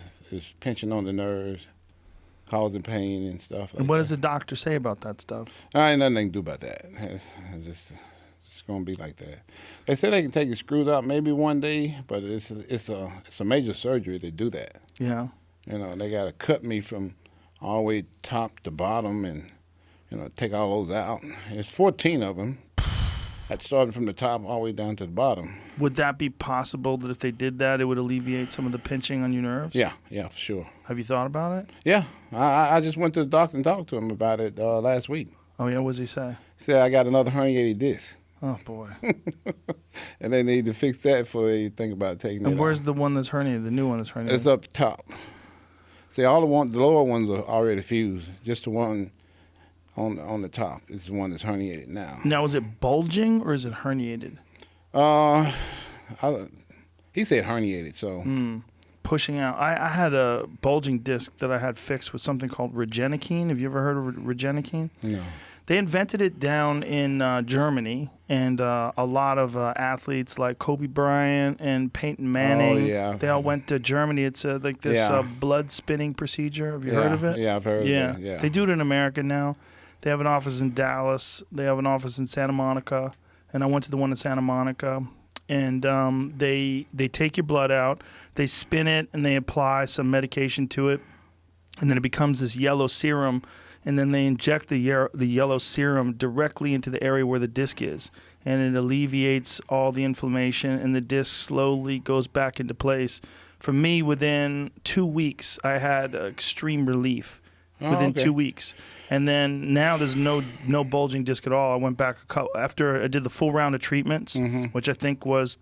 pinching on the nerves. causing pain and stuff. Like And what that. does the doctor say about that stuff? I ain't nothing they can do about that. It's gonna be like that. They said they can take the screws out maybe one day, but it's a major surgery to do that. Yeah. You know, they gotta cut me from all the way top to bottom and take all those out. There's 14 of them. That's starting from the top all the way down to the bottom. Would that be possible that if they did that, it would alleviate some of the pinching on your nerves? Yeah, for sure. Have you thought about it? Yeah, I just went to the doctor and talked to him about it last week. Oh, yeah? What does he say? He said I got another herniated disc. Oh, boy. And they need to fix that before they think about taking it And where's out. the one that's herniated, the new one that's herniated? It's up top. See, all the lower ones are already fused. Just the one on the top is the one that's herniated now. Now, is it bulging or is it herniated? He said herniated, so. Pushing out. I had a bulging disc that I had fixed with something called Regenikine. Have you ever heard of Regenikine? No. They invented it down in Germany, and a lot of athletes like Kobe Bryant and Peyton Manning, they all went to Germany. It's like this blood spinning procedure. Have you heard of it? Yeah, I've heard of it. Yeah. They do it in America now. They have an office in Dallas. They have an office in Santa Monica, and I went to the one in Santa Monica. And they take your blood out, they spin it, and they apply some medication to it, and then it becomes this yellow serum, and then they inject the yellow serum directly into the area where the disc is, and it alleviates all the inflammation, and the disc slowly goes back into place. For me, within 2 weeks, I had extreme relief. Within 2 weeks. And then now there's no bulging disc at all. I went back after I did the full round of treatments, which I think was,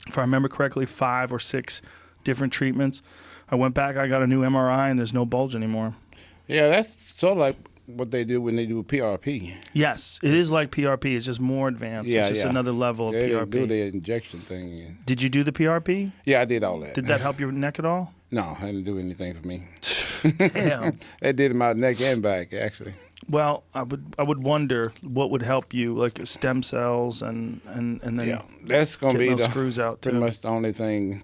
if I remember correctly, 5 or 6 different treatments. I went back, I got a new MRI, and there's no bulge anymore. Yeah, that's sort of like what they do when they do PRP. Yes, it is like PRP. It's just more advanced. It's just another level of PRP. They do the injection thing. Did you do the PRP? Yeah, I did all that. Did that help your neck at all? No, it didn't do anything for me. Damn. It did my neck and back, actually. Well, I would wonder what would help you, like stem cells and then that's gonna be those screws out too. Pretty much the only thing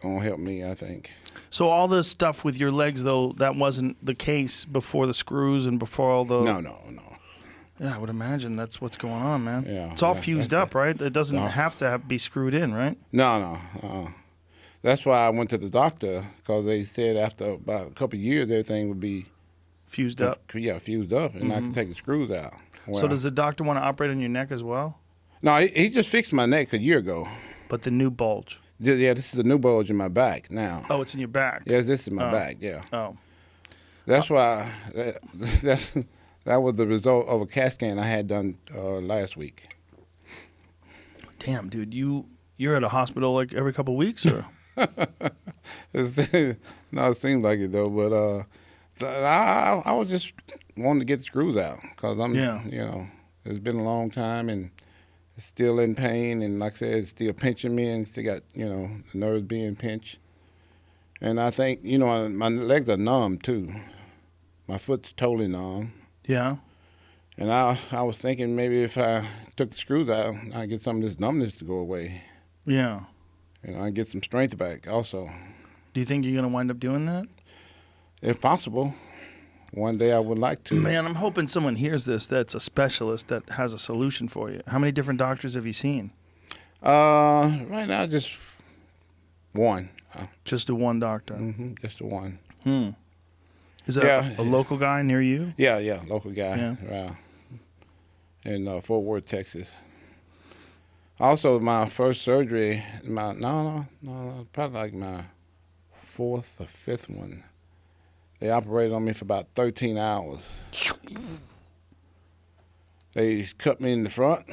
gonna help me, I think. So all this stuff with your legs, though, that wasn't the case before the screws and before all the. No. Yeah, I would imagine that's what's going on, man. Yeah, it's all fused up, right? It doesn't have to be screwed in, right? No. That's why I went to the doctor, because they said after about a couple of years, everything would be fused up. Yeah, fused up, and I can take the screws out. Well, so does the doctor want to operate on your neck as well? No, he just fixed my neck a year ago. But the new bulge. Yeah, this is a new bulge in my back now. Oh, it's in your back. Yes, this is my back. Yeah. Oh. That's why that was the result of a CAT scan I had done last week. Damn, dude, you're at a hospital like every couple of weeks, or? No, it seems like it though, but I was just wanting to get the screws out because it's been a long time and it's still in pain, and like I said, it's still pinching me and still got the nerves being pinched, and I think my legs are numb too. My foot's totally numb. Yeah. And I was thinking maybe if I took the screws out, I'd get some of this numbness to go away. Yeah. I'd get some strength back also. Do you think you're going to wind up doing that? If possible. One day I would like to. Man, I'm hoping someone hears this that's a specialist that has a solution for you. How many different doctors have you seen? Right now, just one. Just the one doctor? Mm-hmm, just the one. Is that a local guy near you? Yeah, local guy. Yeah. In Fort Worth, Texas. Also, my first surgery, probably like my 4th or 5th one. They operated on me for about 13 hours. They cut me in the front,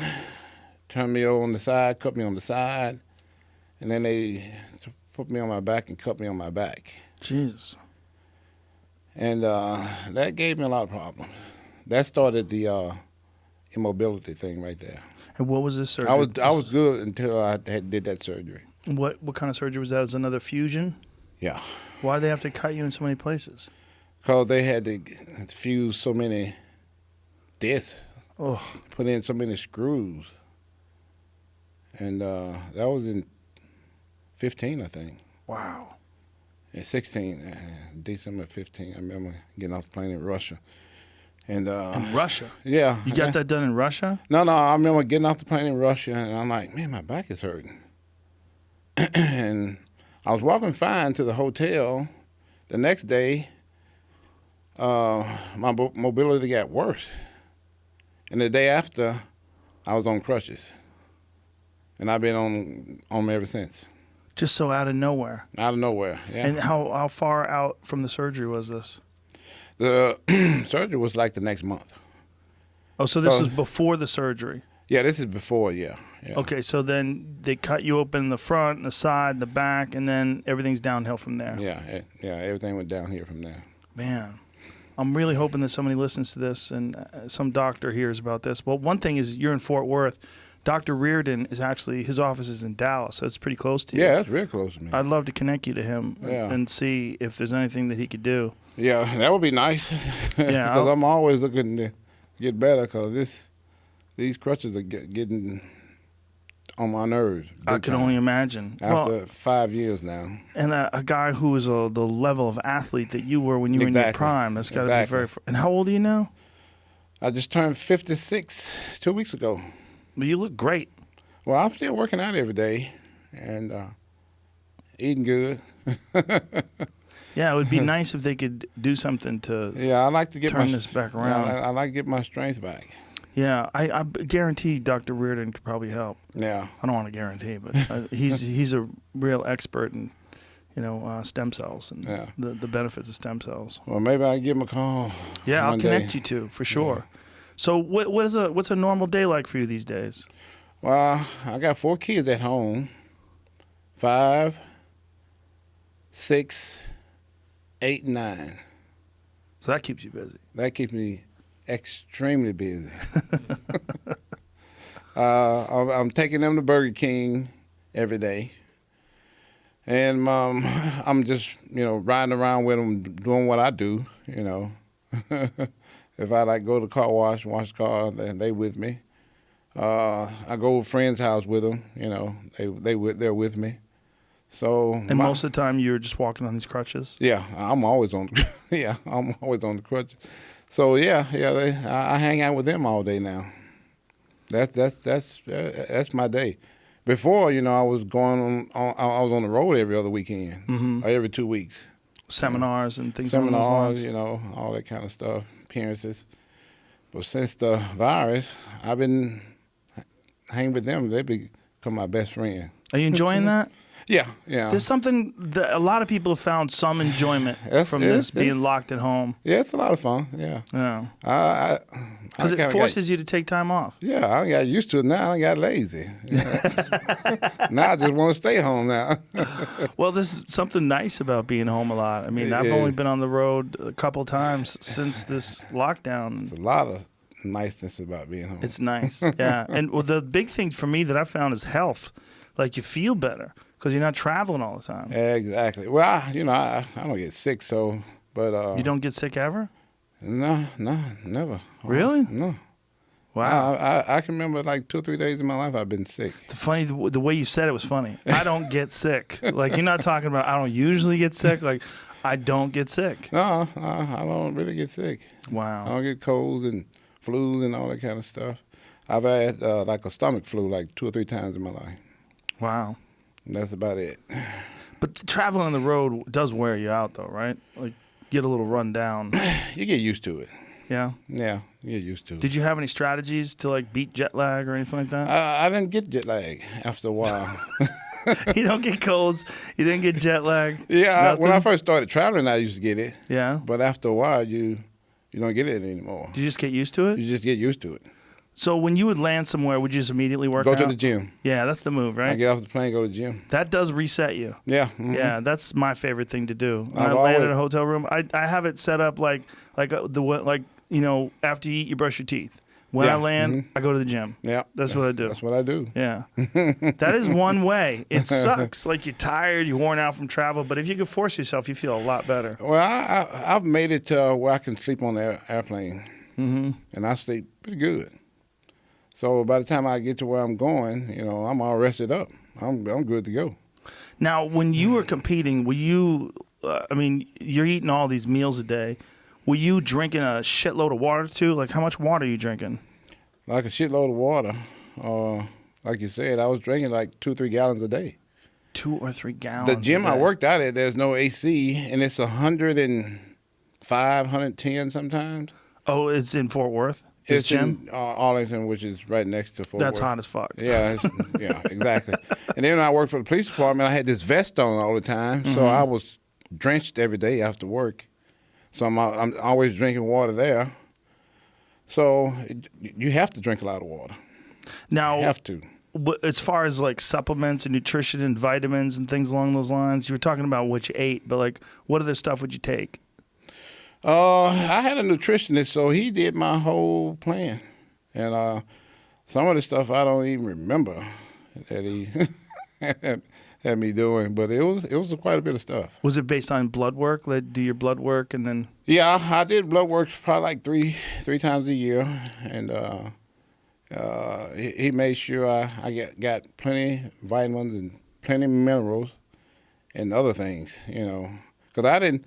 turned me over on the side, cut me on the side, and then they put me on my back and cut me on my back. Jesus. And that gave me a lot of problems. That started the immobility thing right there. And what was this surgery? I was good until I did that surgery. What kind of surgery was that? Was it another fusion? Yeah. Why did they have to cut you in so many places? Because they had to fuse so many discs, put in so many screws. And that was in 15, I think. Wow. In 16, December 15, I remember getting off the plane in Russia. And in Russia? Yeah. You got that done in Russia? No, I remember getting off the plane in Russia, and I'm like, man, my back is hurting. And I was walking fine to the hotel. The next day, my mobility got worse. And the day after, I was on crutches. And I've been on them ever since. Just so out of nowhere? Out of nowhere, yeah. And how far out from the surgery was this? The surgery was like the next month. Oh, so this is before the surgery? Yeah, this is before, yeah. Okay, so then they cut you open the front, the side, the back, and then everything's downhill from there. Yeah, everything went down here from there. Man, I'm really hoping that somebody listens to this and some doctor hears about this. Well, one thing is you're in Fort Worth. Dr. Reardon is actually, his office is in Dallas, so it's pretty close to you. Yeah, that's real close to me. I'd love to connect you to him and see if there's anything that he could do. Yeah, that would be nice. Yeah, because I'm always looking to get better because these crutches are getting on my nerves. I can only imagine. After 5 years now. And a guy who is the level of athlete that you were when you were in your prime, that's got to be very... And how old are you now? I just turned 56 2 weeks ago. Well, you look great. Well, I'm still working out every day and eating good. Yeah, it would be nice if they could do something to I like to get turn this back around. I like to get my strength back. Yeah, I guarantee Dr. Reardon could probably help. Yeah. I don't want to guarantee, but he's a real expert in, stem cells and the benefits of stem cells. Well, maybe I can give him a call. Yeah, I'll connect you to for sure. Yeah. So what's a normal day like for you these days? Well, I got 4 kids at home, 5, 6, 8, 9. So that keeps you busy. That keeps me extremely busy. I'm taking them to Burger King every day. And I'm just, riding around with them, doing what I do, If I go to the car wash the car, then they with me. I go to a friend's house with them, they're with me. So most of the time you're just walking on these crutches? Yeah, I'm always on the crutches. So I hang out with them all day now. That's my day. Before, I was I was on the road every other weekend, or every 2 weeks. Seminars and things. Seminars, all that kind of stuff, appearances. But since the virus, I've been hanging with them. They become my best friend. Are you enjoying that? Yeah. There's something that a lot of people have found some enjoyment from this being locked at home. Yeah, it's a lot of fun. Yeah. Because it forces you to take time off. Yeah, I got used to it now. I got lazy. Now I just want to stay home now. Well, there's something nice about being home a lot. I mean, I've only been on the road a couple times since this lockdown. There's a lot of niceness about being home. It's nice, yeah. And the big thing for me that I found is health. Like, you feel better because you're not traveling all the time. Exactly. Well, I don't get sick, but... You don't get sick ever? No, never. Really? No. Wow. I can remember like 2 or 3 days in my life I've been sick. The way you said it was funny. I don't get sick. Like, you're not talking about I don't usually get sick. Like, I don't get sick. No, I don't really get sick. Wow. I don't get colds and flus and all that kind of stuff. I've had like a stomach flu like 2 or 3 times in my life. Wow. And that's about it. But traveling on the road does wear you out, though, right? Like, get a little run down. You get used to it. Yeah? Yeah, you get used to it. Did you have any strategies to, like, beat jet lag or anything like that? I didn't get jet lag after a while. You don't get colds. You didn't get jet lag. Yeah, when I first started traveling, I used to get it. Yeah? But after a while, you don't get it anymore. Did you just get used to it? You just get used to it. So when you would land somewhere, would you just immediately work out? Go to the gym. Yeah, that's the move, right? I get off the plane, go to the gym. That does reset you. Yeah. Mm-hmm. Yeah, that's my favorite thing to do. When I land in a hotel room, I have it set up like after you eat, you brush your teeth. When I land, I go to the gym. Yeah. That's what I do. That's what I do. Yeah. That is one way. It sucks. Like, you're tired, you're worn out from travel, but if you can force yourself, you feel a lot better. Well, I've made it to where I can sleep on the airplane. Mm-hmm. And I sleep pretty good. So by the time I get to where I'm going, I'm all rested up. I'm good to go. Now, when you were competing, were you I mean, you're eating all these meals a day. Were you drinking a shitload of water too? Like, how much water are you drinking? Like a shitload of water. Like you said, I was drinking like 2-3 gallons a day. 2 or 3 gallons. The gym I worked out at, there's no AC, and it's 105, 110 sometimes. Oh, it's in Fort Worth? It's gym? in Arlington, which is right next to Fort Worth. That's hot as fuck. Yeah, yeah, exactly. And then when I worked for the police department, I had this vest on all the time, so I was drenched every day after work. So I'm always drinking water there. So you have to drink a lot of water. Now, You have to. as far as like supplements and nutrition and vitamins and things along those lines, you were talking about what you ate, but like, what other stuff would you take? I had a nutritionist, so he did my whole plan. And some of the stuff I don't even remember that he had me doing, but it was quite a bit of stuff. Was it based on blood work? Like, do your blood work and then? Yeah, I did blood work probably like three times a year, and he made sure I got plenty of vitamins and plenty of minerals and other things, because I didn't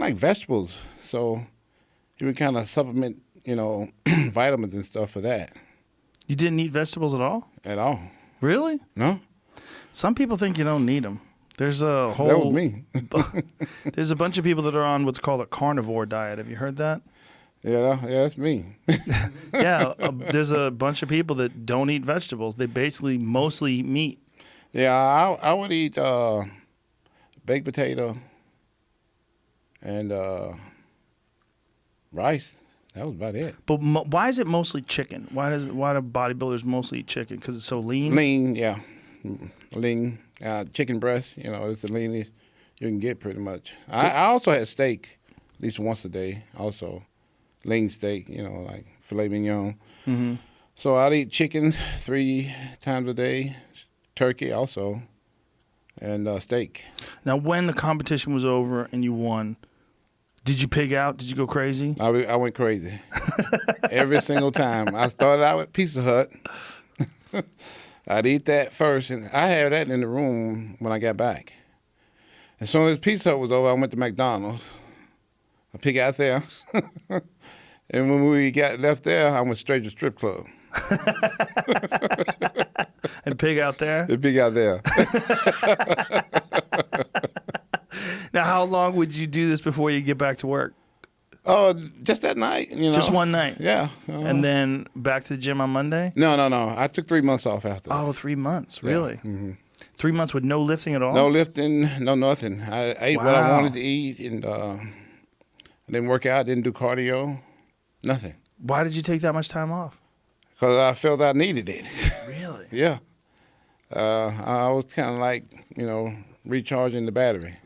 like vegetables, so he would kind of supplement, vitamins and stuff for that. You didn't eat vegetables at all? At all. Really? No. Some people think you don't need them. There's a whole. That was me. There's a bunch of people that are on what's called a carnivore diet. Have you heard that? Yeah, that's me. Yeah, there's a bunch of people that don't eat vegetables. They basically mostly eat meat. Yeah, I would eat baked potato and rice. That was about it. But why is it mostly chicken? Why do bodybuilders mostly eat chicken? Because it's so lean? Lean, yeah. Lean. Chicken breast, it's the leanest you can get pretty much. I also had steak at least once a day also. Lean steak, like filet mignon. Mm-hmm. So I'd eat chicken 3 times a day, turkey also, and steak. Now, when the competition was over and you won, did you pig out? Did you go crazy? I went crazy. Every single time. I started out with Pizza Hut. I'd eat that first, and I had that in the room when I got back. As soon as Pizza Hut was over, I went to McDonald's. I pig out there. And when we got left there, I went straight to strip club. And pig out there? And pig out there. Now, how long would you do this before you get back to work? Oh, just that night, Just one night? Yeah. And then back to the gym on Monday? No. I took 3 months off after that. Oh, 3 months, really? Yeah. Mm-hmm. 3 months with no lifting at all? No lifting, no nothing. I ate what I wanted to eat, and I didn't work out, didn't do cardio, nothing. Why did you take that much time off? Because I felt I needed it. Really? Yeah. I was kind of like, recharging the battery.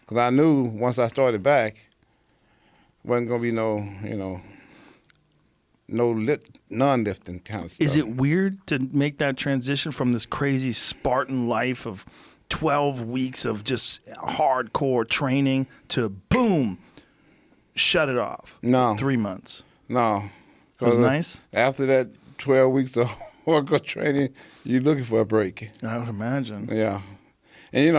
Because I knew once I started back, wasn't going to be no non-lifting kind of stuff. Is it weird to make that transition from this crazy Spartan life of 12 weeks of just hardcore training to boom, shut it off? No. 3 months. No. It was nice? After that 12 weeks of hardcore training, you're looking for a break. I would imagine. Yeah. And,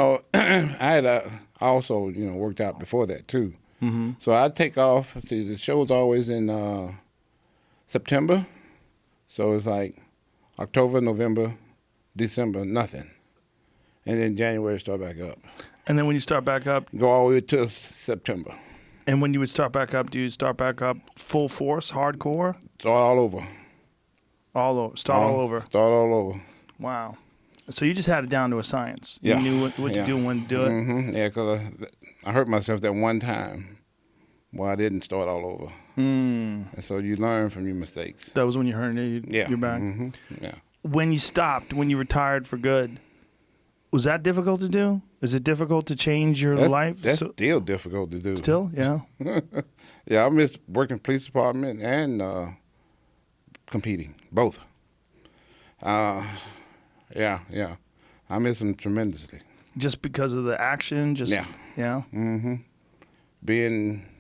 I also, worked out before that, too. Mm-hmm. So I'd take off. See, the show was always in September. So it's like October, November, December, nothing. And then January start back up. And then when you start back up? Go all the way to September. And when you would start back up, do you start back up full force, hardcore? Start all over. All over. Start all over. Start all over. Wow. So you just had it down to a science. Yeah. You knew what to do and when to do it? Mm-hmm. Yeah, because I hurt myself that one time where I didn't start all over. And so you learn from your mistakes. That was when you herniated your back? Mm-hmm. Yeah. When you stopped, when you retired for good, was that difficult to do? Is it difficult to change your life? That's still difficult to do. Still? Yeah. Yeah, I miss working police department and competing, both. Yeah. I miss them tremendously. Just because of the action? Yeah. Mm-hmm.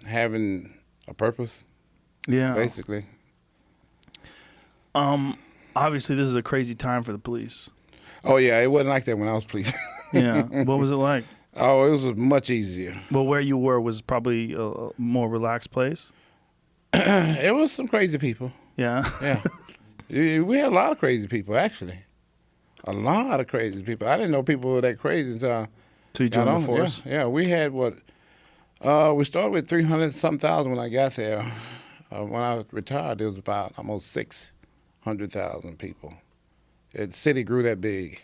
Having a purpose. Yeah. Basically. Obviously, this is a crazy time for the police. Oh, yeah. It wasn't like that when I was police. Yeah. What was it like? Oh, it was much easier. Well, where you were was probably a more relaxed place. It was some crazy people. Yeah. Yeah. We had a lot of crazy people, actually. A lot of crazy people. I didn't know people were that crazy until So you joined the force? Yeah, we had what? We started with 300-something thousand when I got there. When I retired, there was about almost 600,000 people. The city grew that big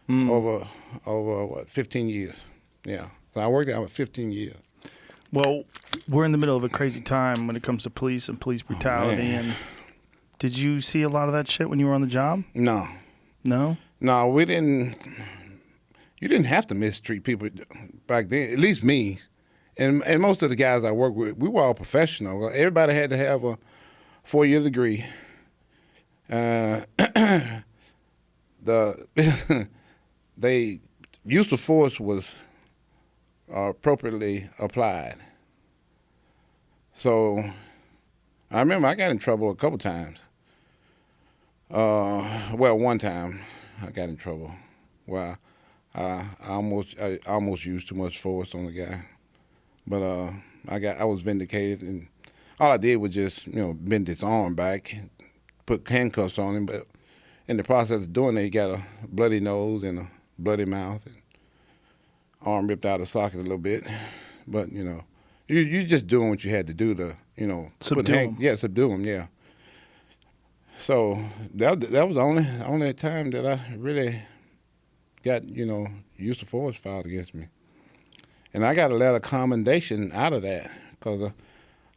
over what, 15 years. Yeah. So I worked there for 15 years. Well, we're in the middle of a crazy time when it comes to police and police brutality. And did you see a lot of that shit when you were on the job? No. No? No, we didn't. You didn't have to mistreat people back then, at least me. And most of the guys I worked with, we were all professional. Everybody had to have a 4-year degree. The use of force was appropriately applied. So I remember I got in trouble a couple times. Well, one time I got in trouble. Well, I almost used too much force on the guy, but I was vindicated, and all I did was just bend his arm back, and put handcuffs on him. But in the process of doing that, he got a bloody nose and a bloody mouth, and arm ripped out of socket a little bit. But you just doing what you had to do to Subdue him. Yeah, subdue him. Yeah. So that was the only time that I really got use of force filed against me, and I got a letter of commendation out of that because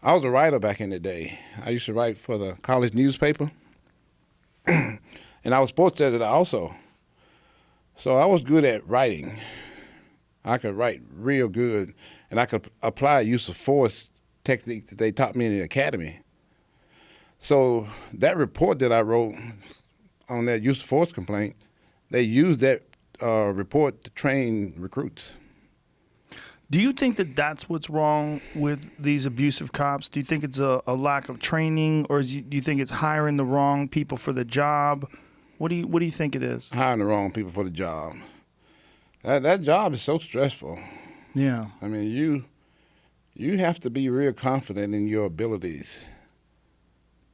I was a writer back in the day. I used to write for the college newspaper, and I was sports editor also. So I was good at writing. I could write real good, and I could apply use of force techniques that they taught me in the academy. So that report that I wrote on that use of force complaint, they used that report to train recruits. Do you think that that's what's wrong with these abusive cops? Do you think it's a lack of training, or do you think it's hiring the wrong people for the job? What do you think it is? Hiring the wrong people for the job. That job is so stressful. Yeah. I mean, you have to be real confident in your abilities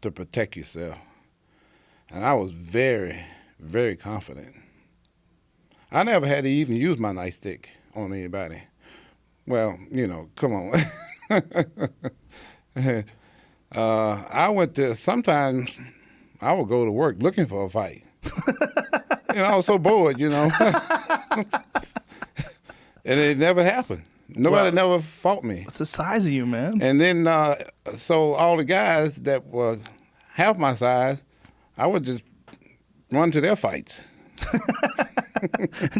to protect yourself. And I was very, very confident. I never had to even use my nightstick on anybody. Well, come on. Sometimes I would go to work looking for a fight. I was so bored, And it never happened. Nobody never fought me. What's the size of you, man? And then, so all the guys that were half my size, I would just run to their fights.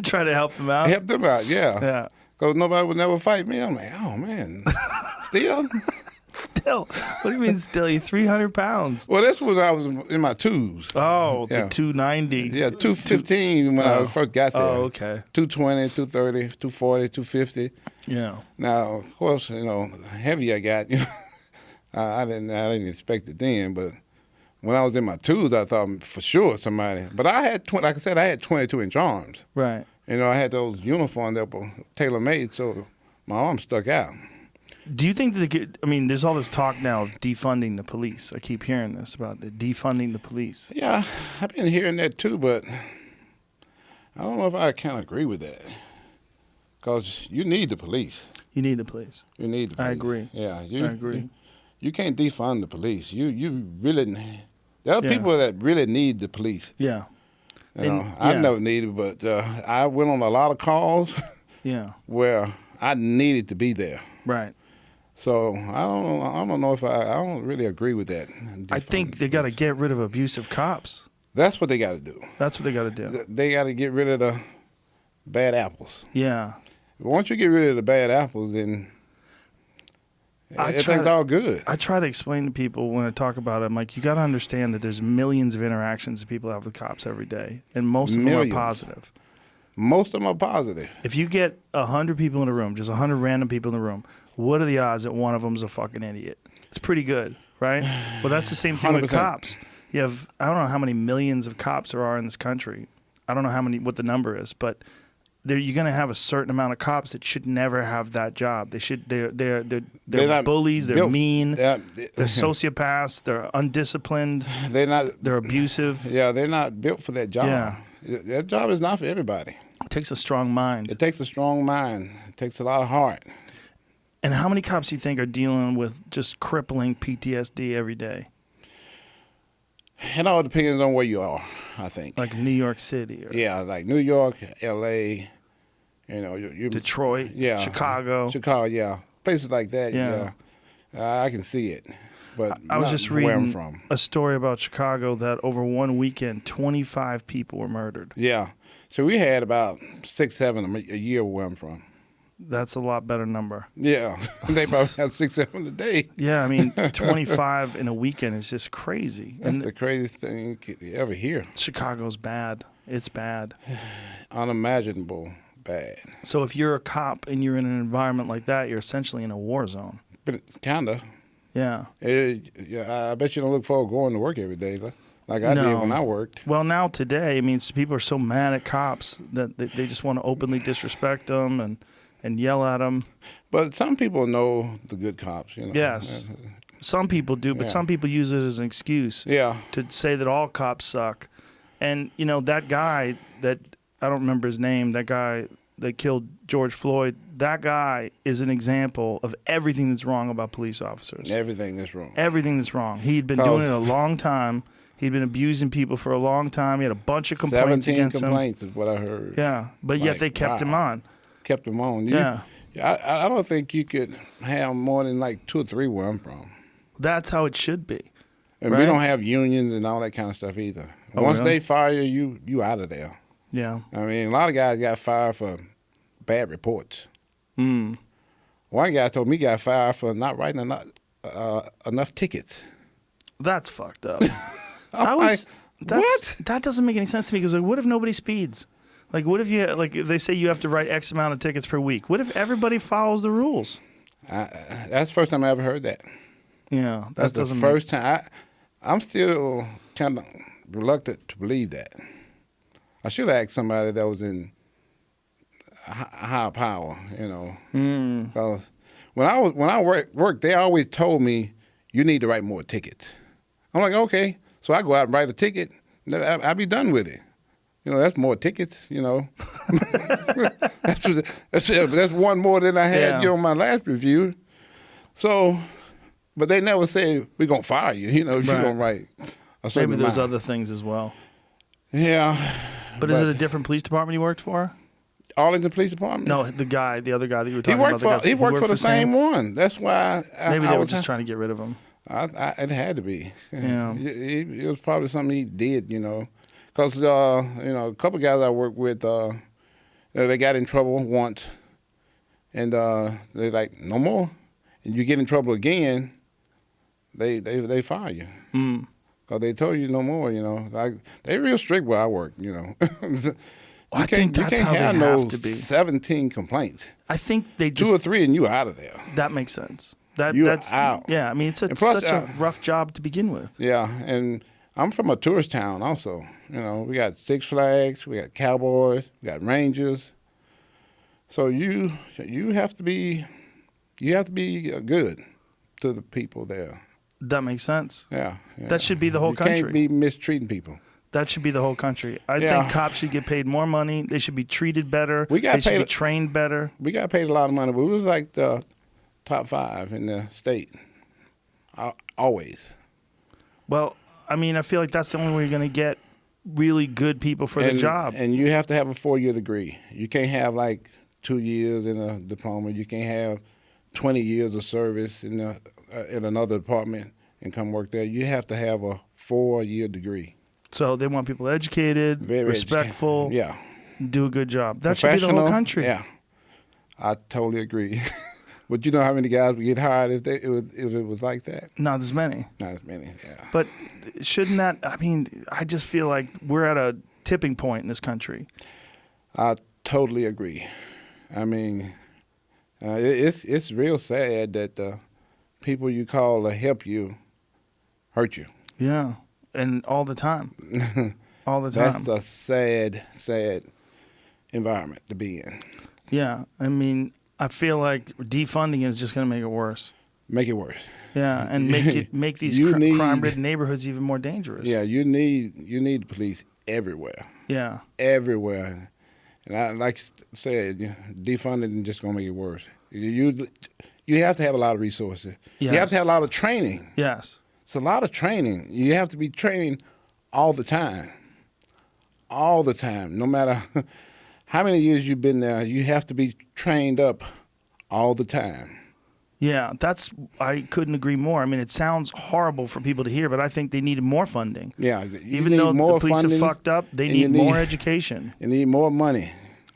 Try to help them out? Help them out, yeah. Yeah. Because nobody would never fight me. I'm like, oh, man, still? Still? What do you mean still? You're 300 pounds. Well, that's when I was in my twos. Oh, yeah. The 290. Yeah, 215 when I first got there. Oh, okay. 220, 230, 240, 250. Yeah. Now, of course, heavy I got, I didn't expect it then, but when I was in my twos, I thought for sure somebody. But I had, like I said, I had 22-inch arms. Right. I had those uniforms that were tailor-made, so my arm stuck out. Do you think there's all this talk now of defunding the police. I keep hearing this about defunding the police. Yeah, I've been hearing that too, but I don't know if I kind of agree with that. Because you need the police. You need the police. You need the police. I agree. Yeah, I agree. You can't defund the police. You really. There are people that really need the police. Yeah. I never needed, but I went on a lot of calls. Yeah. Where I needed to be there. Right. So I don't know if I don't really agree with that. I think they got to get rid of abusive cops. That's what they got to do. That's what they got to do. They got to get rid of the bad apples. Yeah. Once you get rid of the bad apples, then everything's all good. I try to explain to people when I talk about it, I'm like, you got to understand that there's millions of interactions that people have with cops every day, and most of them are positive. Most of them are positive. If you get 100 people in a room, just 100 random people in the room, what are the odds that one of them's a fucking idiot? It's pretty good, right? Well, that's the same thing 100%. with cops. You have, I don't know how many millions of cops there are in this country. I don't know what the number is, but you're going to have a certain amount of cops that should never have that job. They're not bullies. They're built- mean. they're sociopaths. They're undisciplined. They're abusive. Yeah, they're not built for that job. Yeah. That job is not for everybody. It takes a strong mind. It takes a strong mind. It takes a lot of heart. And how many cops do you think are dealing with just crippling PTSD every day? It all depends on where you are, I think. Like New York City? Yeah, like New York, L.A., Detroit, Chicago. Chicago, yeah. Places like that, yeah. I can see it. But I was just where I'm reading from. a story about Chicago that over one weekend, 25 people were murdered. Yeah. So we had about 6, 7 a year where I'm from. That's a lot better number. Yeah. They probably have 6, 7 a day. Yeah, I mean, 25 in a weekend is just crazy. That's the craziest thing you could ever hear. Chicago's bad. It's bad. Unimaginable bad. So if you're a cop and you're in an environment like that, you're essentially in a war zone. But kinda. Yeah. I bet you don't look forward to going to work every day like I did when I worked. Well, now today, I mean, people are so mad at cops that they just want to openly disrespect them and yell at them. But some people know the good cops, you know. Yes. Some people do, but some people use it as an excuse to say that all cops suck. And, you know, that guy that, I don't remember his name, that guy that killed George Floyd, that guy is an example of everything that's wrong about police officers. Everything that's wrong. Everything that's wrong. He'd been doing it a long time. He'd been abusing people for a long time. He had a bunch of complaints against him. 17 complaints is what I heard. Yeah, but yet they kept him on. Kept him on. I don't think you could have more than like 2 or 3 where I'm from. That's how it should be. And we don't have unions and all that kind of stuff either. Once they fire you, you out of there. Yeah. I mean, a lot of guys got fired for bad reports. One guy told me he got fired for not writing enough tickets. That's fucked up. What? That doesn't make any sense to me because like, what if nobody speeds? Like, what if they say you have to write X amount of tickets per week? What if everybody follows the rules? That's the first time I ever heard that. Yeah, that's the first time. I'm still kind of reluctant to believe that. I should have asked somebody that was in high power, you know. Because when I worked, they always told me you need to write more tickets. I'm like, okay, so I go out and write a ticket. I'll be done with it. You know, that's more tickets. You know, that's one more than I had on my last review. So, but they never say we're gonna fire you. You know, if you don't write a certain Maybe there's amount. other things as well. Yeah. But is it a different police department you worked for? Arlington Police Department? No, the other guy that you were talking about. He worked for the same one. That's why. Maybe they were just trying to get rid of him. It had to be. Yeah. It was probably something he did, you know. Because, you know, a couple of guys I worked with, they got in trouble once. And they're like, no more. And you get in trouble again, they fire you. Because they told you no more, you know. Like, they're real strict where I work, you know. I think that's how they have to be. 17 complaints. I think they just 2 or 3 and you out of there. That makes sense. That's out. Yeah, I mean it's such a rough job to begin with. Yeah, and I'm from a tourist town also. You know, we got Six Flags, we got Cowboys, we got Rangers. So you have to be good to the people there. That makes sense. Yeah. That should be the whole country. You can't be mistreating people. That should be the whole country. I think cops should get paid more money. They should be treated better. They should be trained better. We got paid a lot of money, but we was like the top 5 in the state. Always. Well, I mean, I feel like that's the only way you're going to get really good people for the job. And you have to have a 4-year degree. You can't have like 2 years in a diploma. You can't have 20 years of service in another department and come work there. You have to have a 4-year degree. So they want people educated, respectful, do a good job. That should be the whole country. Yeah, I totally agree. But you know how many guys would get hired if it was like that? Not as many. Not as many, yeah. But shouldn't that, I mean, I just feel like we're at a tipping point in this country. I totally agree. I mean, it's real sad that the people you call to help you hurt you. Yeah, and all the time. All the time. That's a sad environment to be in. Yeah, I mean, I feel like defunding is just going to make it worse. Make it worse. Yeah, and make these crime-ridden neighborhoods even more dangerous. Yeah, you need police everywhere. Yeah, everywhere. And I like I said, defunding is just going to make it worse. You have to have a lot of resources. Yes. You have to have a lot of training. Yes. It's a lot of training. You have to be training all the time. All the time. No matter how many years you've been there, you have to be trained up all the time. Yeah, I couldn't agree more. I mean, it sounds horrible for people to hear, but I think they needed more funding. Yeah. Even though the police are fucked up, they need more education. You need more money.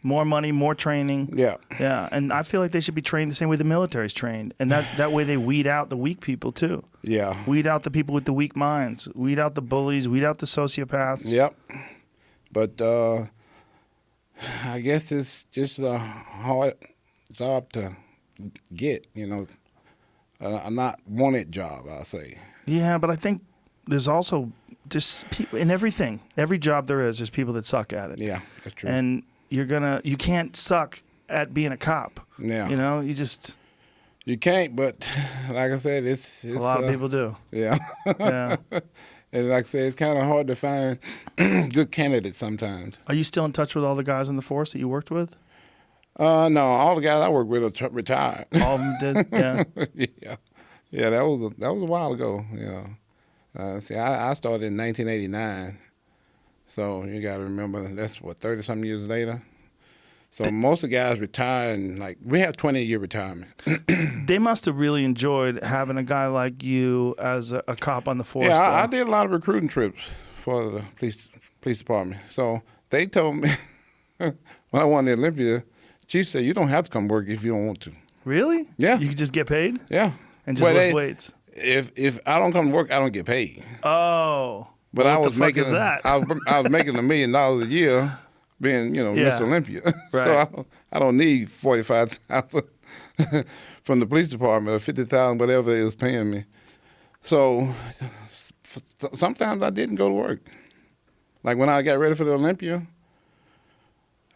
More money, more training. Yeah. Yeah, and I feel like they should be trained the same way the military's trained. And that way they weed out the weak people, too. Yeah. Weed out the people with the weak minds. Weed out the bullies. Weed out the sociopaths. Yep. But I guess it's just a hard job to get, a not wanted job, I'll say. Yeah, but I think there's also just people in everything. Every job there's people that suck at it. Yeah, that's true. And you can't suck at being a cop. Yeah. You can't, but like I said, it's a lot of people do. Yeah. Yeah. And like I said, it's kind of hard to find good candidates sometimes. Are you still in touch with all the guys on the force that you worked with? No, all the guys I worked with are retired. All of them did? Yeah. Yeah. Yeah, that was a while ago. Yeah. See, I started in 1989. So you got to remember, that's 30-something years later. So most of the guys retire, and we have 20-year retirement. They must have really enjoyed having a guy like you as a cop on the force. Yeah, I did a lot of recruiting trips for the police department. So they told me when I won the Olympia, Chief said, you don't have to come work if you don't want to. Really? Yeah. You could just get paid? Yeah. And just lift weights? If I don't come to work, I don't get paid. Oh. But what I was the fuck making is that? I was making $1 million a year, being Mr. Olympia. Right. So I don't need $45,000 from the police department or $50,000, whatever it was paying me. So sometimes I didn't go to work. Like when I got ready for the Olympia,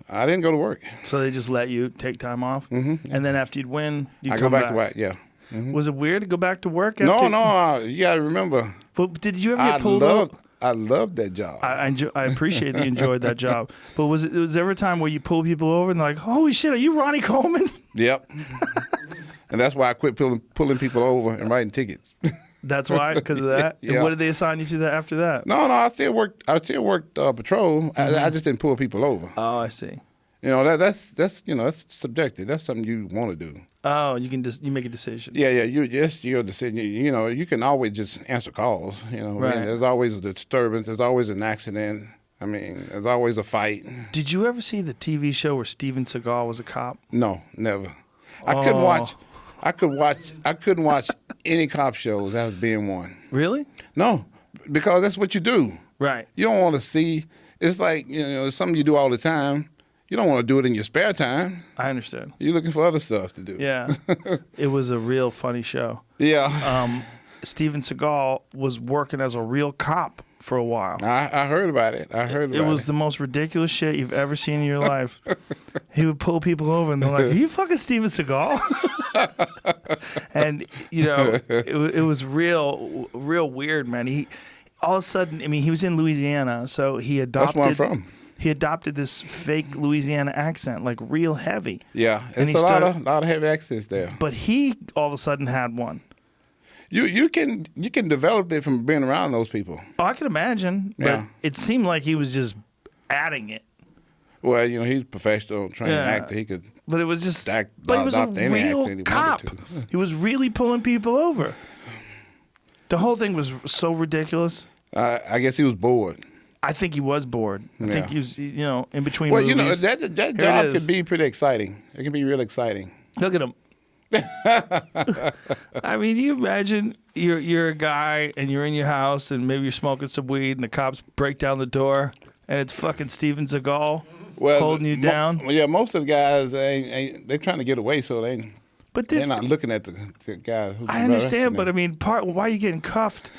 I didn't go to work. So they just let you take time off, and then after you'd win, I go back to work. Yeah. Mm-hmm. Was it weird to go back to work? After No. You got to remember. But did you ever get pulled up? I loved that job. I appreciate that you enjoyed that job. But was there ever a time where you pull people over and they're like, holy shit, are you Ronnie Coleman? Yep. And that's why I quit pulling people over and writing tickets. That's why, because of that? Yeah. And what did they assign you to after that? No, I still worked patrol. I just didn't pull people over. Oh, I see. That's subjective. That's something you want to do. Oh, you make a decision. Yeah, it's your decision. You can always just answer calls. Right. There's always a disturbance. There's always an accident. There's always a fight. Did you ever see the TV show where Steven Seagal was a cop? No, never. I couldn't watch any cop shows as being one. Really? No, because that's what you do. Right. You don't want to see. It's like it's something you do all the time. You don't want to do it in your spare time. I understand. You're looking for other stuff to do. Yeah. It was a real funny show. Yeah. Steven Seagal was working as a real cop for a while. I heard about it. It was the most ridiculous shit you've ever seen in your life. He would pull people over and they're like, are you fucking Steven Seagal? And, it was real weird, man. He all of a sudden, he was in Louisiana, so he adopted. That's where I'm from. He adopted this fake Louisiana accent, like real heavy. Yeah, and it's a lot of heavy accents there. But he all of a sudden had one. You can develop it from being around those people. Oh, I can imagine. But it seemed like he was just adding it. Well, he's a professional trained actor. He could. But it was just. But he was a real cop. He was really pulling people over. The whole thing was so ridiculous. I guess he was bored. I think he was bored. I think he was, in between well, movies. that job could be pretty exciting. It can be real exciting. Look at him. You imagine you're a guy and you're in your house and maybe you're smoking some weed and the cops break down the door and it's fucking Steven Seagal holding you down. Most of the guys they're trying to get away, so they're not looking at the guys. I understand, but why are you getting cuffed?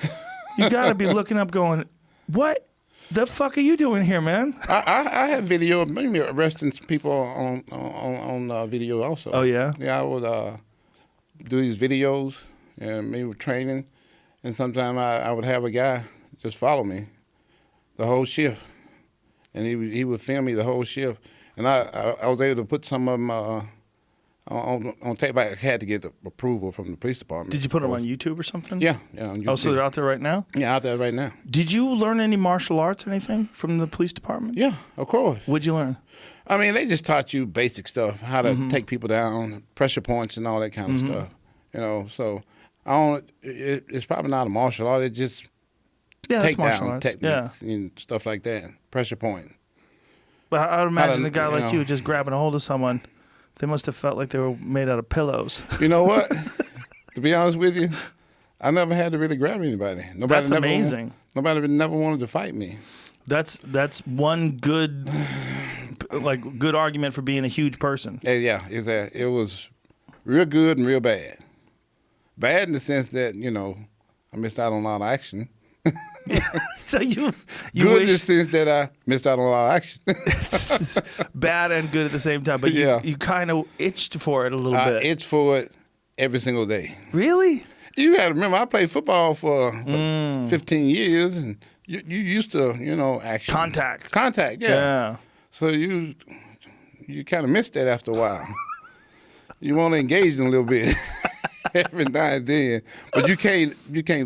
You got to be looking up, going, what? The fuck are you doing here, man? I have video, maybe arresting people on video also. Oh, yeah? Yeah, I would do these videos and maybe training, and sometimes I would have a guy just follow me the whole shift, and he would film me the whole shift, and I was able to put some of them on tape. I had to get the approval from the police department. Did you put them on YouTube or something? Yeah, on YouTube. Oh, so they're out there right now? Yeah, out there right now. Did you learn any martial arts or anything from the police department? Yeah, of course. What'd you learn? I mean, they just taught you basic stuff, how to take people down, pressure points, and all that kind of stuff. You know, so it's probably not a martial art. It's just take down techniques and stuff like that, pressure point. But I would imagine a guy like you just grabbing a hold of someone. They must have felt like they were made out of pillows. You know what? To be honest with you, I never had to really grab anybody. That's amazing. Nobody never wanted to fight me. That's one good argument for being a huge person. Yeah, exactly. It was real good and real bad. Bad in the sense that, I missed out on a lot of action. So you good in the sense that I missed out on a lot of action. Bad and good at the same time, but you kind of itched for it a little bit. I itched for it every single day. Really? You got to remember, I played football for 15 years, and you used to, action. Contact, yeah. So you kind of missed that after a while. You want to engage in a little bit every now and then, but you can't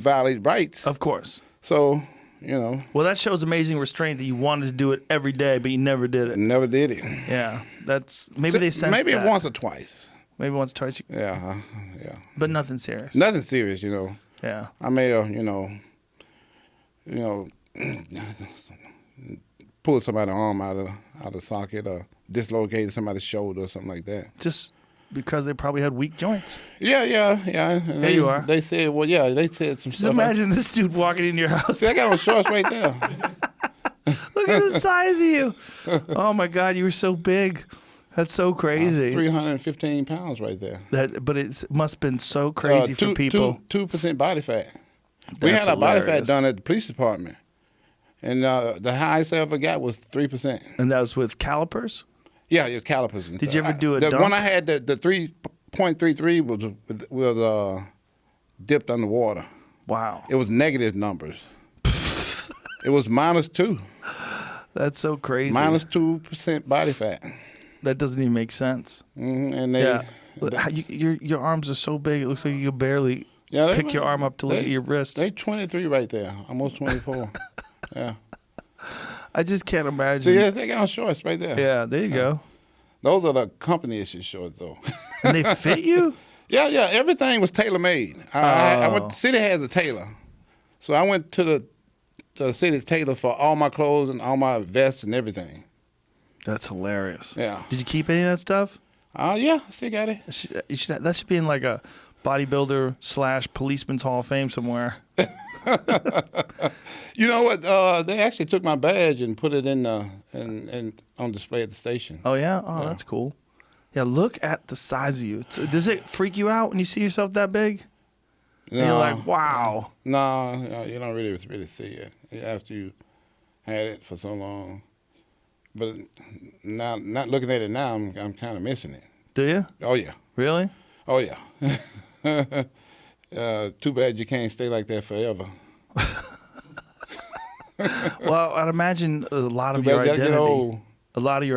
violate rights. Of course. So, Well, that shows amazing restraint that you wanted to do it every day, but you never did it. Never did it. Yeah, maybe they sensed maybe that. once or twice. Maybe once or twice. Yeah. But nothing serious. Nothing serious, Yeah. I may have, pulled somebody's arm out of the socket or dislocated somebody's shoulder or something like that. Just because they probably had weak joints. Yeah. There you are. They said, well, yeah, they said some Just stuff. imagine this dude walking into your house. See, I got on shorts right there. Look at the size of you. Oh, my God, you were so big. That's so crazy. 315 pounds right there. But it must have been so crazy for people. 2% body fat. We had our body fat done at the police department. And the highest I ever got was 3%. And that was with calipers? Yeah, it was calipers. Did you ever do a the dunk? one I had, the 3.33 was dipped underwater. Wow. It was negative numbers. It was -2. That's so crazy. -2% body fat. That doesn't even make sense. Mm-hmm. And your arms are so big, it looks like you can barely pick your arm up to look at your wrist. They 23 right there, almost 24. Yeah. I just can't imagine. See, they got on shorts right there. Yeah, there you go. Those are the company issue shorts, though. And they fit you? Yeah. Everything was tailor-made. The city has a tailor. So I went to the city tailor for all my clothes and all my vests and everything. That's hilarious. Yeah. Did you keep any of that stuff? Yeah, I still got it. That should be in like a bodybuilder / policeman's hall of fame somewhere. You know what? They actually took my badge and put it in on display at the station. Oh, yeah? Oh, yeah. That's cool. Yeah, look at the size of you. Does it freak you out when you see yourself that big? No. You're like, wow. No, you don't really see it after you had it for so long. But now, not looking at it now, I'm kind of missing it. Do you? Oh, yeah. Really? Oh, yeah. Too bad you can't stay like that forever. Well, I'd imagine a lot of your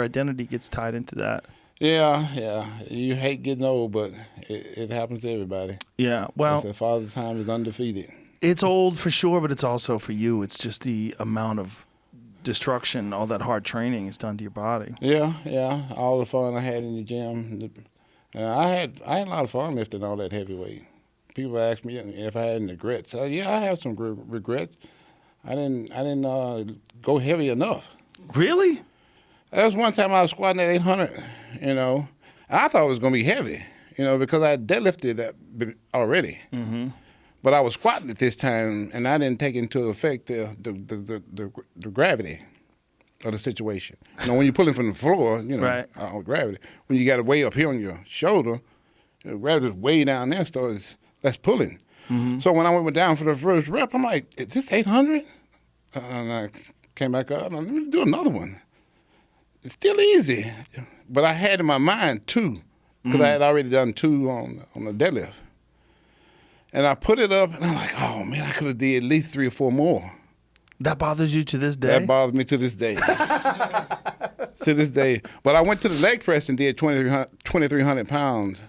identity gets tied into that. Yeah. You hate getting old, but it happens to everybody. Yeah, well. Father Time is undefeated. It's old for sure, but it's also for you. It's just the amount of destruction, all that hard training is done to your body. Yeah. All the fun I had in the gym. I had a lot of fun lifting all that heavy weight. People ask me if I had any regrets. Yeah, I have some regrets. I didn't go heavy enough. Really? There was one time I was squatting at 800, and I thought it was going to be heavy, because I had deadlifted that already. Mm-hmm. But I was squatting at this time, and I didn't take into effect the gravity of the situation. When you're pulling from the floor, right. Gravity. When you got it way up here on your shoulder, gravity's way down there, so that's pulling. Mm-hmm. So when I went down for the first rep, I'm like, is this 800? And came back up. Let me do another one. It's still easy. But I had in my mind 2, because I had already done 2 on the deadlift. And I put it up, and I'm like, oh, man, I could have did at least 3 or 4 more. That bothers you to this day? That bothers me to this day. To this day. But I went to the leg press and did 2,300 pounds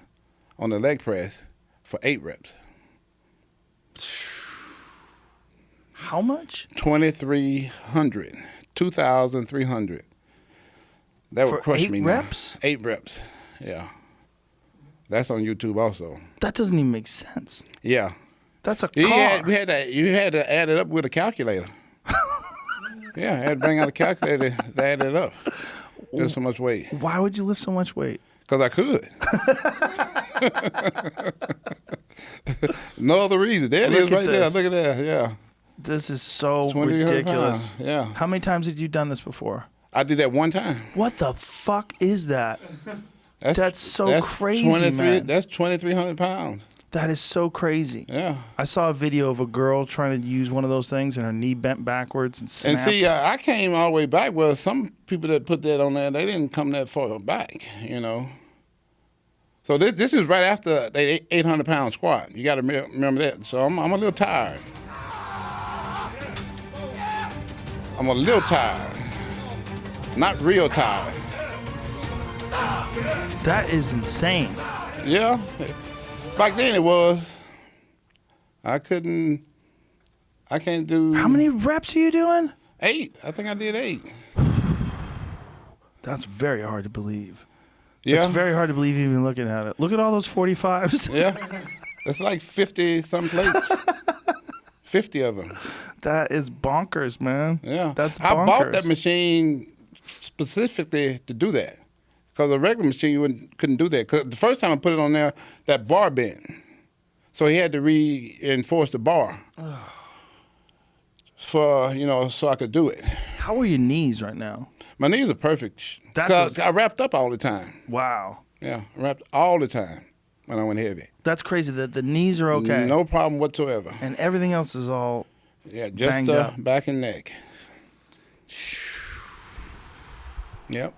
on the leg press for 8 reps. How much? 2,300. 2,300. That would crush me now. 8 reps? 8 reps, yeah. That's on YouTube also. That doesn't even make sense. Yeah. That's a car. You had to add it up with a calculator. Yeah, I had to bring out a calculator to add it up. There's so much weight. Why would you lift so much weight? Because I could. No other reason. There it is right there. Look at that, yeah. This is so ridiculous. Pounds. Yeah. How many times had you done this before? I did that 1 time. What the fuck is that? That's so crazy, man. That's 2,300 pounds. That is so crazy. Yeah. I saw a video of a girl trying to use one of those things and her knee bent backwards and snapped. And see, I came all the way back. Well, some people that put that on there, they didn't come that far back, you know. So this is right after the 800-pound squat. You got to remember that. So I'm a little tired. I'm a little tired. Not real tired. That is insane. Yeah. Back then it was. I can't do. How many reps are you doing? 8. I think I did 8. That's very hard to believe. Yeah. It's very hard to believe even looking at it. Look at all those 45s. Yeah. It's like 50-some plates. 50 of them. That is bonkers, man. Yeah. That's bonkers. I bought that machine specifically to do that. Because a regular machine, you couldn't do that. Because the first time I put it on there, that bar bent. So he had to reinforce the bar for, so I could do it. How are your knees right now? My knees are perfect. Because I wrapped up all the time. Wow. Yeah, I wrapped all the time when I went heavy. That's crazy that the knees are okay. No problem whatsoever. And everything else is all just banged up. Back and neck. Yep.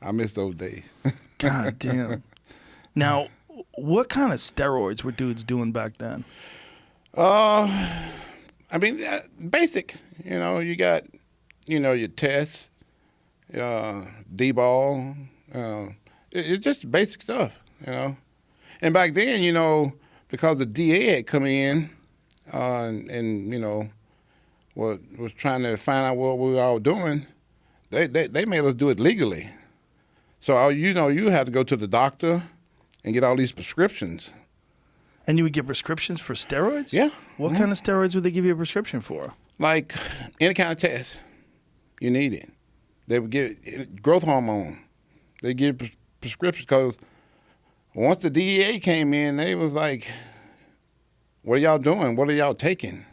I miss those days. God damn. Now, what kind of steroids were dudes doing back then? Basic. You got, your tests, D-ball. It's just basic stuff, And back then, because the DA had come in and was trying to find out what we were all doing, they made us do it legally. So, you had to go to the doctor and get all these prescriptions. And you would get prescriptions for steroids? Yeah. What kind of steroids would they give you a prescription for? Like any kind of test you needed. They would give growth hormone. They give prescriptions because once the DEA came in, they was like, what are y'all doing? What are y'all taking?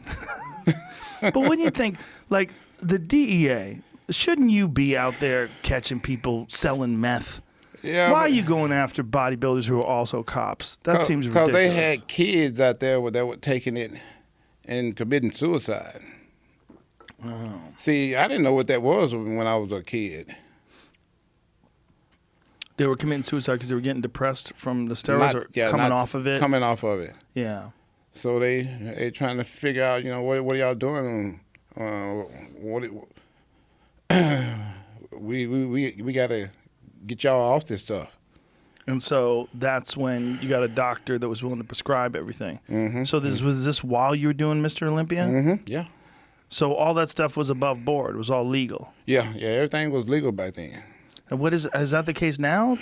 But when you think, like, the DEA, shouldn't you be out there catching people selling meth? Yeah. Why are you going after bodybuilders who are also cops? That seems ridiculous. Because they had kids out there that were taking it and committing suicide. Oh. See, I didn't know what that was when I was a kid. They were committing suicide because they were getting depressed from the steroids coming off of it? Coming off of it. Yeah. So they trying to figure out, what are y'all doing? We got to get y'all off this stuff. And so that's when you got a doctor that was willing to prescribe everything. Mm-hmm. So was this while you were doing Mr. Olympia? Mm-hmm. Yeah. So all that stuff was above board. It was all legal. Yeah. Everything was legal back then. And is that the case now?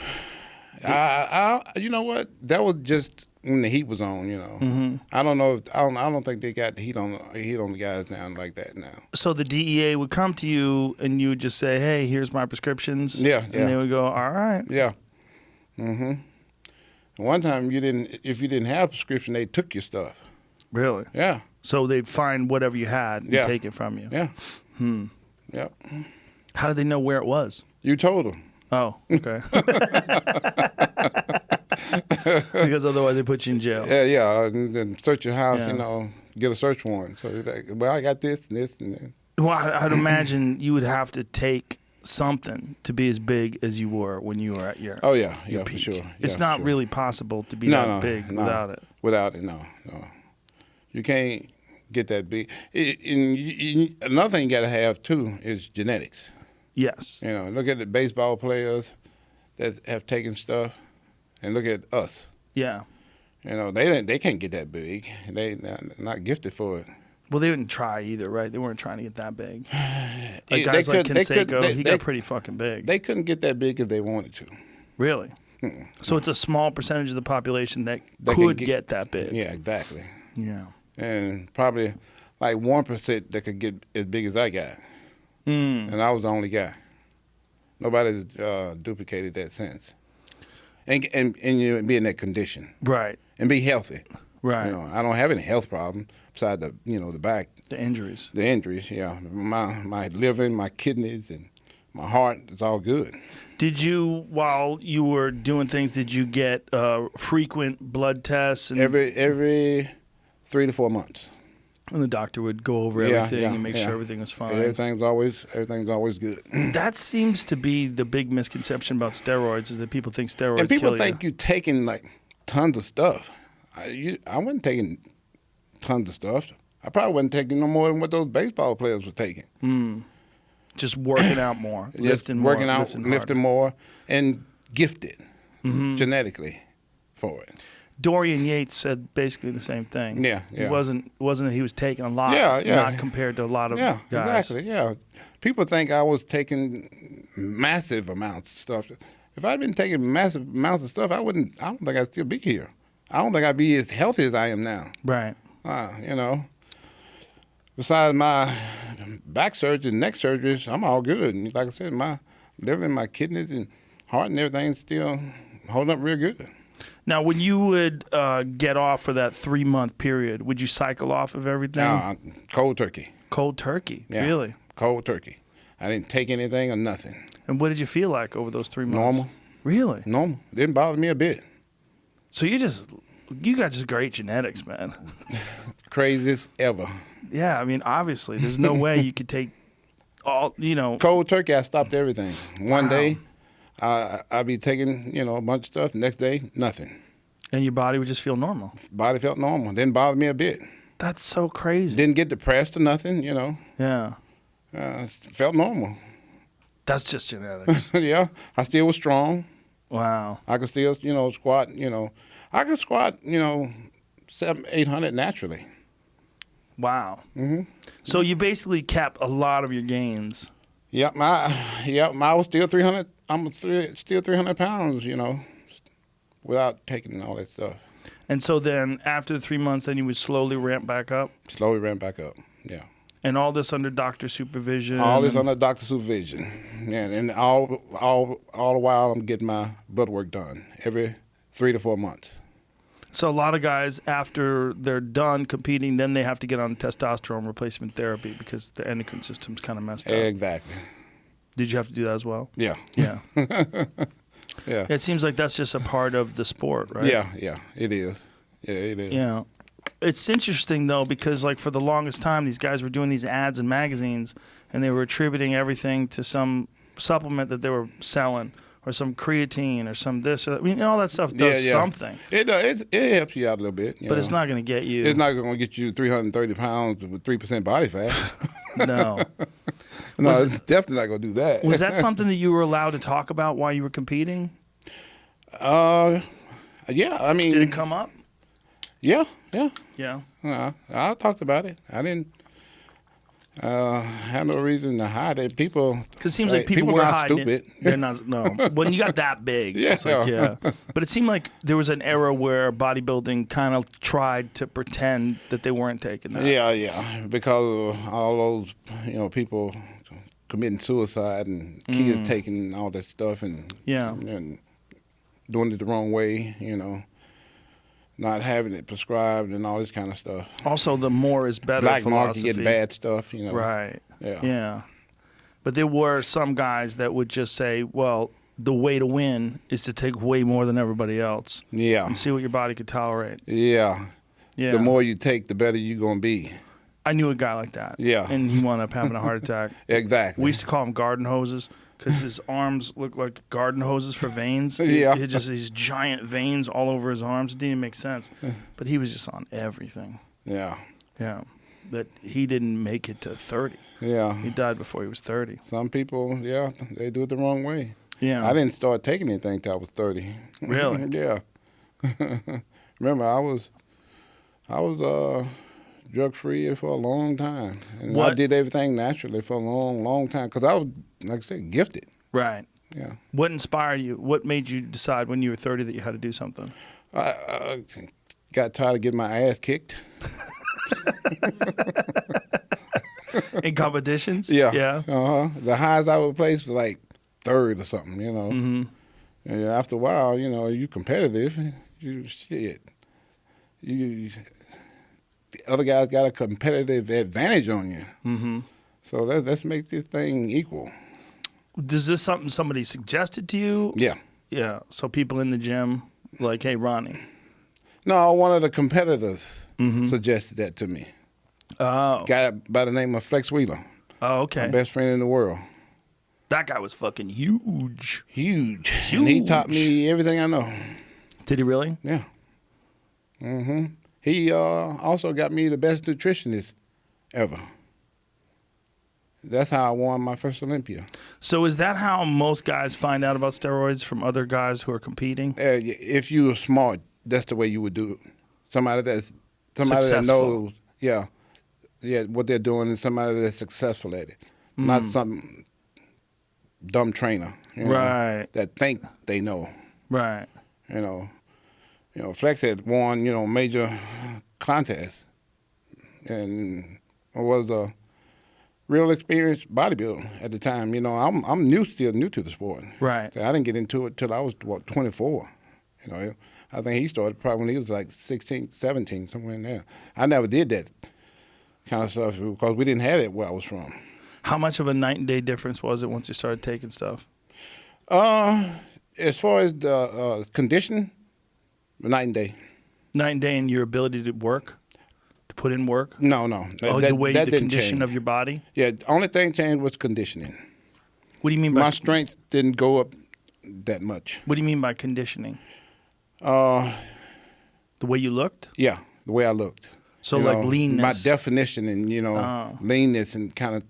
You know what? That was just when the heat was on. Mm-hmm. I don't know. I don't think they got the heat on the guys now like that now. So the DEA would come to you and you would just say, "Hey, here's my prescriptions." Yeah. And they would go, "All right." Yeah. Mm-hmm. One time if you didn't have a prescription, they took your stuff. Really? Yeah. So they'd find whatever you had and take it from you. Yeah. Yep. How did they know where it was? You told them. Oh, okay. Because otherwise they put you in jail. Yeah, and then search your house, get a search warrant. So they're like, well, I got this and this and that. Well, I'd imagine you would have to take something to be as big as you were when you were at your yeah, peak. for sure. It's Yeah, not for sure. really possible to be that big without it. Without it, no. You can't get that big. Another thing you got to have, too, is genetics. Yes. You know, look at the baseball players that have taken stuff, and look at us. Yeah. You know, they can't get that big. They're not gifted for it. Well, they didn't try either, right? They weren't trying to get that big. Like guys like Seagal, he got pretty fucking big. They couldn't get that big if they wanted to. Really? So it's a small percentage of the population that could get that big. Yeah, exactly. Yeah. And probably like 1% that could get as big as I got. And I was the only guy. Nobody duplicated that since. And you be in that condition. Right. And be healthy. Right. You know, I don't have any health problem besides the back. The injuries. The injuries, yeah. My liver, my kidneys, and my heart, it's all good. Did you, while you were doing things, did you get frequent blood tests? And Every 3 to 4 months. And the doctor would go over everything and make sure everything was fine. Everything's always good. That seems to be the big misconception about steroids, is that people think steroids and people kill think you. you're taking like tons of stuff. I wasn't taking tons of stuff. I probably wasn't taking no more than what those baseball players were taking. Just working out more, lifting more, lifting more, and gifted genetically for it. Dorian Yates said basically the same thing. Yeah. It wasn't that he was taking a lot, not compared to a lot of guys. Exactly, yeah. People think I was taking massive amounts of stuff. If I'd been taking massive amounts of stuff, I don't think I'd still be here. I don't think I'd be as healthy as I am now. Right. You know, besides my back surgery and neck surgeries, I'm all good. And like I said, my liver and my kidneys and heart and everything's still holding up real good. Now, when you would get off for that 3-month period, would you cycle off of everything? Cold turkey. Cold turkey? Yeah, really? Cold turkey. I didn't take anything or nothing. And what did you feel like over those 3 months? Normal. Really? Normal. Didn't bother me a bit. So you got just great genetics, man. Craziest ever. Yeah, I mean, obviously, there's no way you could take all, Cold turkey, I stopped everything. One day, I'd be taking, a bunch of stuff. Next day, nothing. And your body would just feel normal. Body felt normal. Didn't bother me a bit. That's so crazy. Didn't get depressed or nothing, Yeah. Felt normal. That's just genetics. Yeah. I still was strong. Wow. I could still, squat, I could squat, 700-800 naturally. Wow. So you basically kept a lot of your gains. Yep. I was still 300. Still 300 pounds, without taking all that stuff. And so then after the 3 months, then you would slowly ramp back up? Slowly ramp back up, yeah. And all this under doctor supervision? All this under doctor supervision. Yeah, and all the while I'm getting my blood work done every 3 to 4 months. So a lot of guys, after they're done competing, then they have to get on testosterone replacement therapy because the endocrine system's kind of messed up. Exactly. Did you have to do that as well? Yeah. Yeah. Yeah. It seems like that's just a part of the sport, right? Yeah, it is. Yeah, it is. Yeah. It's interesting, though, because, like, for the longest time, these guys were doing these ads in magazines, and they were attributing everything to some supplement that they were selling, or some creatine, or some this. Or, all that stuff does something. It helps you out a little bit. But it's not going to get you. It's not going to get you 330 pounds with 3% body fat. No. No, it's definitely not going to do that. Was that something that you were allowed to talk about while you were competing? Yeah, I mean. Did it come up? Yeah. I talked about it. I didn't have no reason to hide it. People. Because it seems like people were not hiding stupid. it. They're not. No. When you got that big. Yeah. It's like, yeah. But it seemed like there was an era where bodybuilding kind of tried to pretend that they weren't taking that. Yeah. Because of all those, people committing suicide and kids taking all that stuff and doing it the wrong way, not having it prescribed and all this kind of stuff. Also, the more is better Black philosophy. market getting bad stuff, Right. Yeah. But there were some guys that would just say, well, the way to win is to take way more than everybody else. Yeah. And see what your body could tolerate. Yeah. The more you take, the better you're going to be. I knew a guy like that. Yeah. And he wound up having a heart attack. Exactly. We used to call him garden hoses because his arms looked like garden hoses for veins. Yeah. He had just these giant veins all over his arms. It didn't even make sense. But he was just on everything. Yeah. Yeah. But he didn't make it to 30. Yeah. He died before he was 30. Some people, yeah, they do it the wrong way. Yeah. I didn't start taking anything till I was 30. Really? Yeah. Remember, I was drug-free for a long time. And I did everything naturally for a long, long time because I was, like I said, gifted. Right. Yeah. What inspired you? What made you decide when you were 30 that you had to do something? I got tired of getting my ass kicked. In competitions? Yeah. Yeah. The highest I would place was like third or something, you know. Mm-hmm. And after a while, you know, you competitive. You the other guys got a competitive advantage on you. Mm-hmm. So let's make this thing equal. Is this something somebody suggested to you? Yeah. Yeah. So people in the gym, like, hey, Ronnie. No, one of the competitors suggested that to me. Oh. Guy by the name of Flex Wheeler. Oh, okay. My best friend in the world. That guy was fucking huge. Huge. And he taught me everything I know. Did he really? Yeah. Mm-hmm. He also got me the best nutritionist ever. That's how I won my first Olympia. So is that how most guys find out about steroids, from other guys who are competing? If you were smart, that's the way you would do it. Somebody that Successful. knows, yeah, what they're doing, and somebody that's successful at it, not some dumb trainer, you know, Right. that think they know. Right. You know, Flex had won, you know, major contests, and was a real experienced bodybuilder at the time. You know, I'm still new to the sport. Right. I didn't get into it till I was 24. You know, I think he started probably when he was like 16, 17, somewhere in there. I never did that kind of stuff because we didn't have it where I was from. How much of a night and day difference was it once you started taking stuff? As far as the conditioning, night and day. Night and day in your ability to work, to put in work? No. The condition change. of your body? Yeah, the only thing changed was conditioning. What do you mean by my strength didn't go up that much. What do you mean by conditioning? The way you looked? Yeah, the way I looked. So like leanness. My definition and leanness and kind of,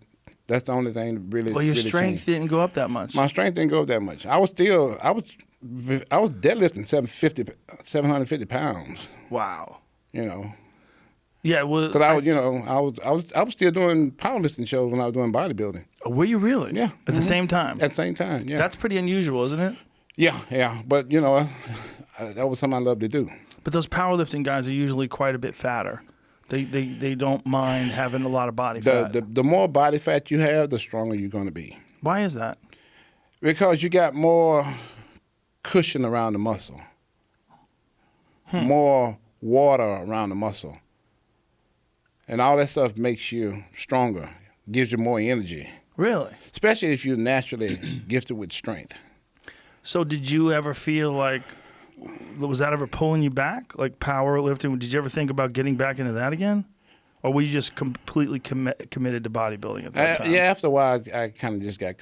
that's the only thing that really. Well, your really strength changed. didn't go up that much. My strength didn't go up that much. I was deadlifting 750 pounds. Wow. You know. Yeah, well, because I was still doing powerlifting shows when I was doing bodybuilding. Were you really? Yeah. At the same time? At the same time, yeah. That's pretty unusual, isn't it? Yeah. But, you know, that was something I loved to do. But those powerlifting guys are usually quite a bit fatter. They don't mind having a lot of body fat. The more body fat you have, the stronger you're going to be. Why is that? Because you got more cushion around the muscle. More water around the muscle. And all that stuff makes you stronger, gives you more energy. Really? Especially if you're naturally gifted with strength. So did you ever feel like, was that ever pulling you back? Like powerlifting? Did you ever think about getting back into that again? Or were you just completely committed to bodybuilding at that time? Yeah, after a while, I kind of just got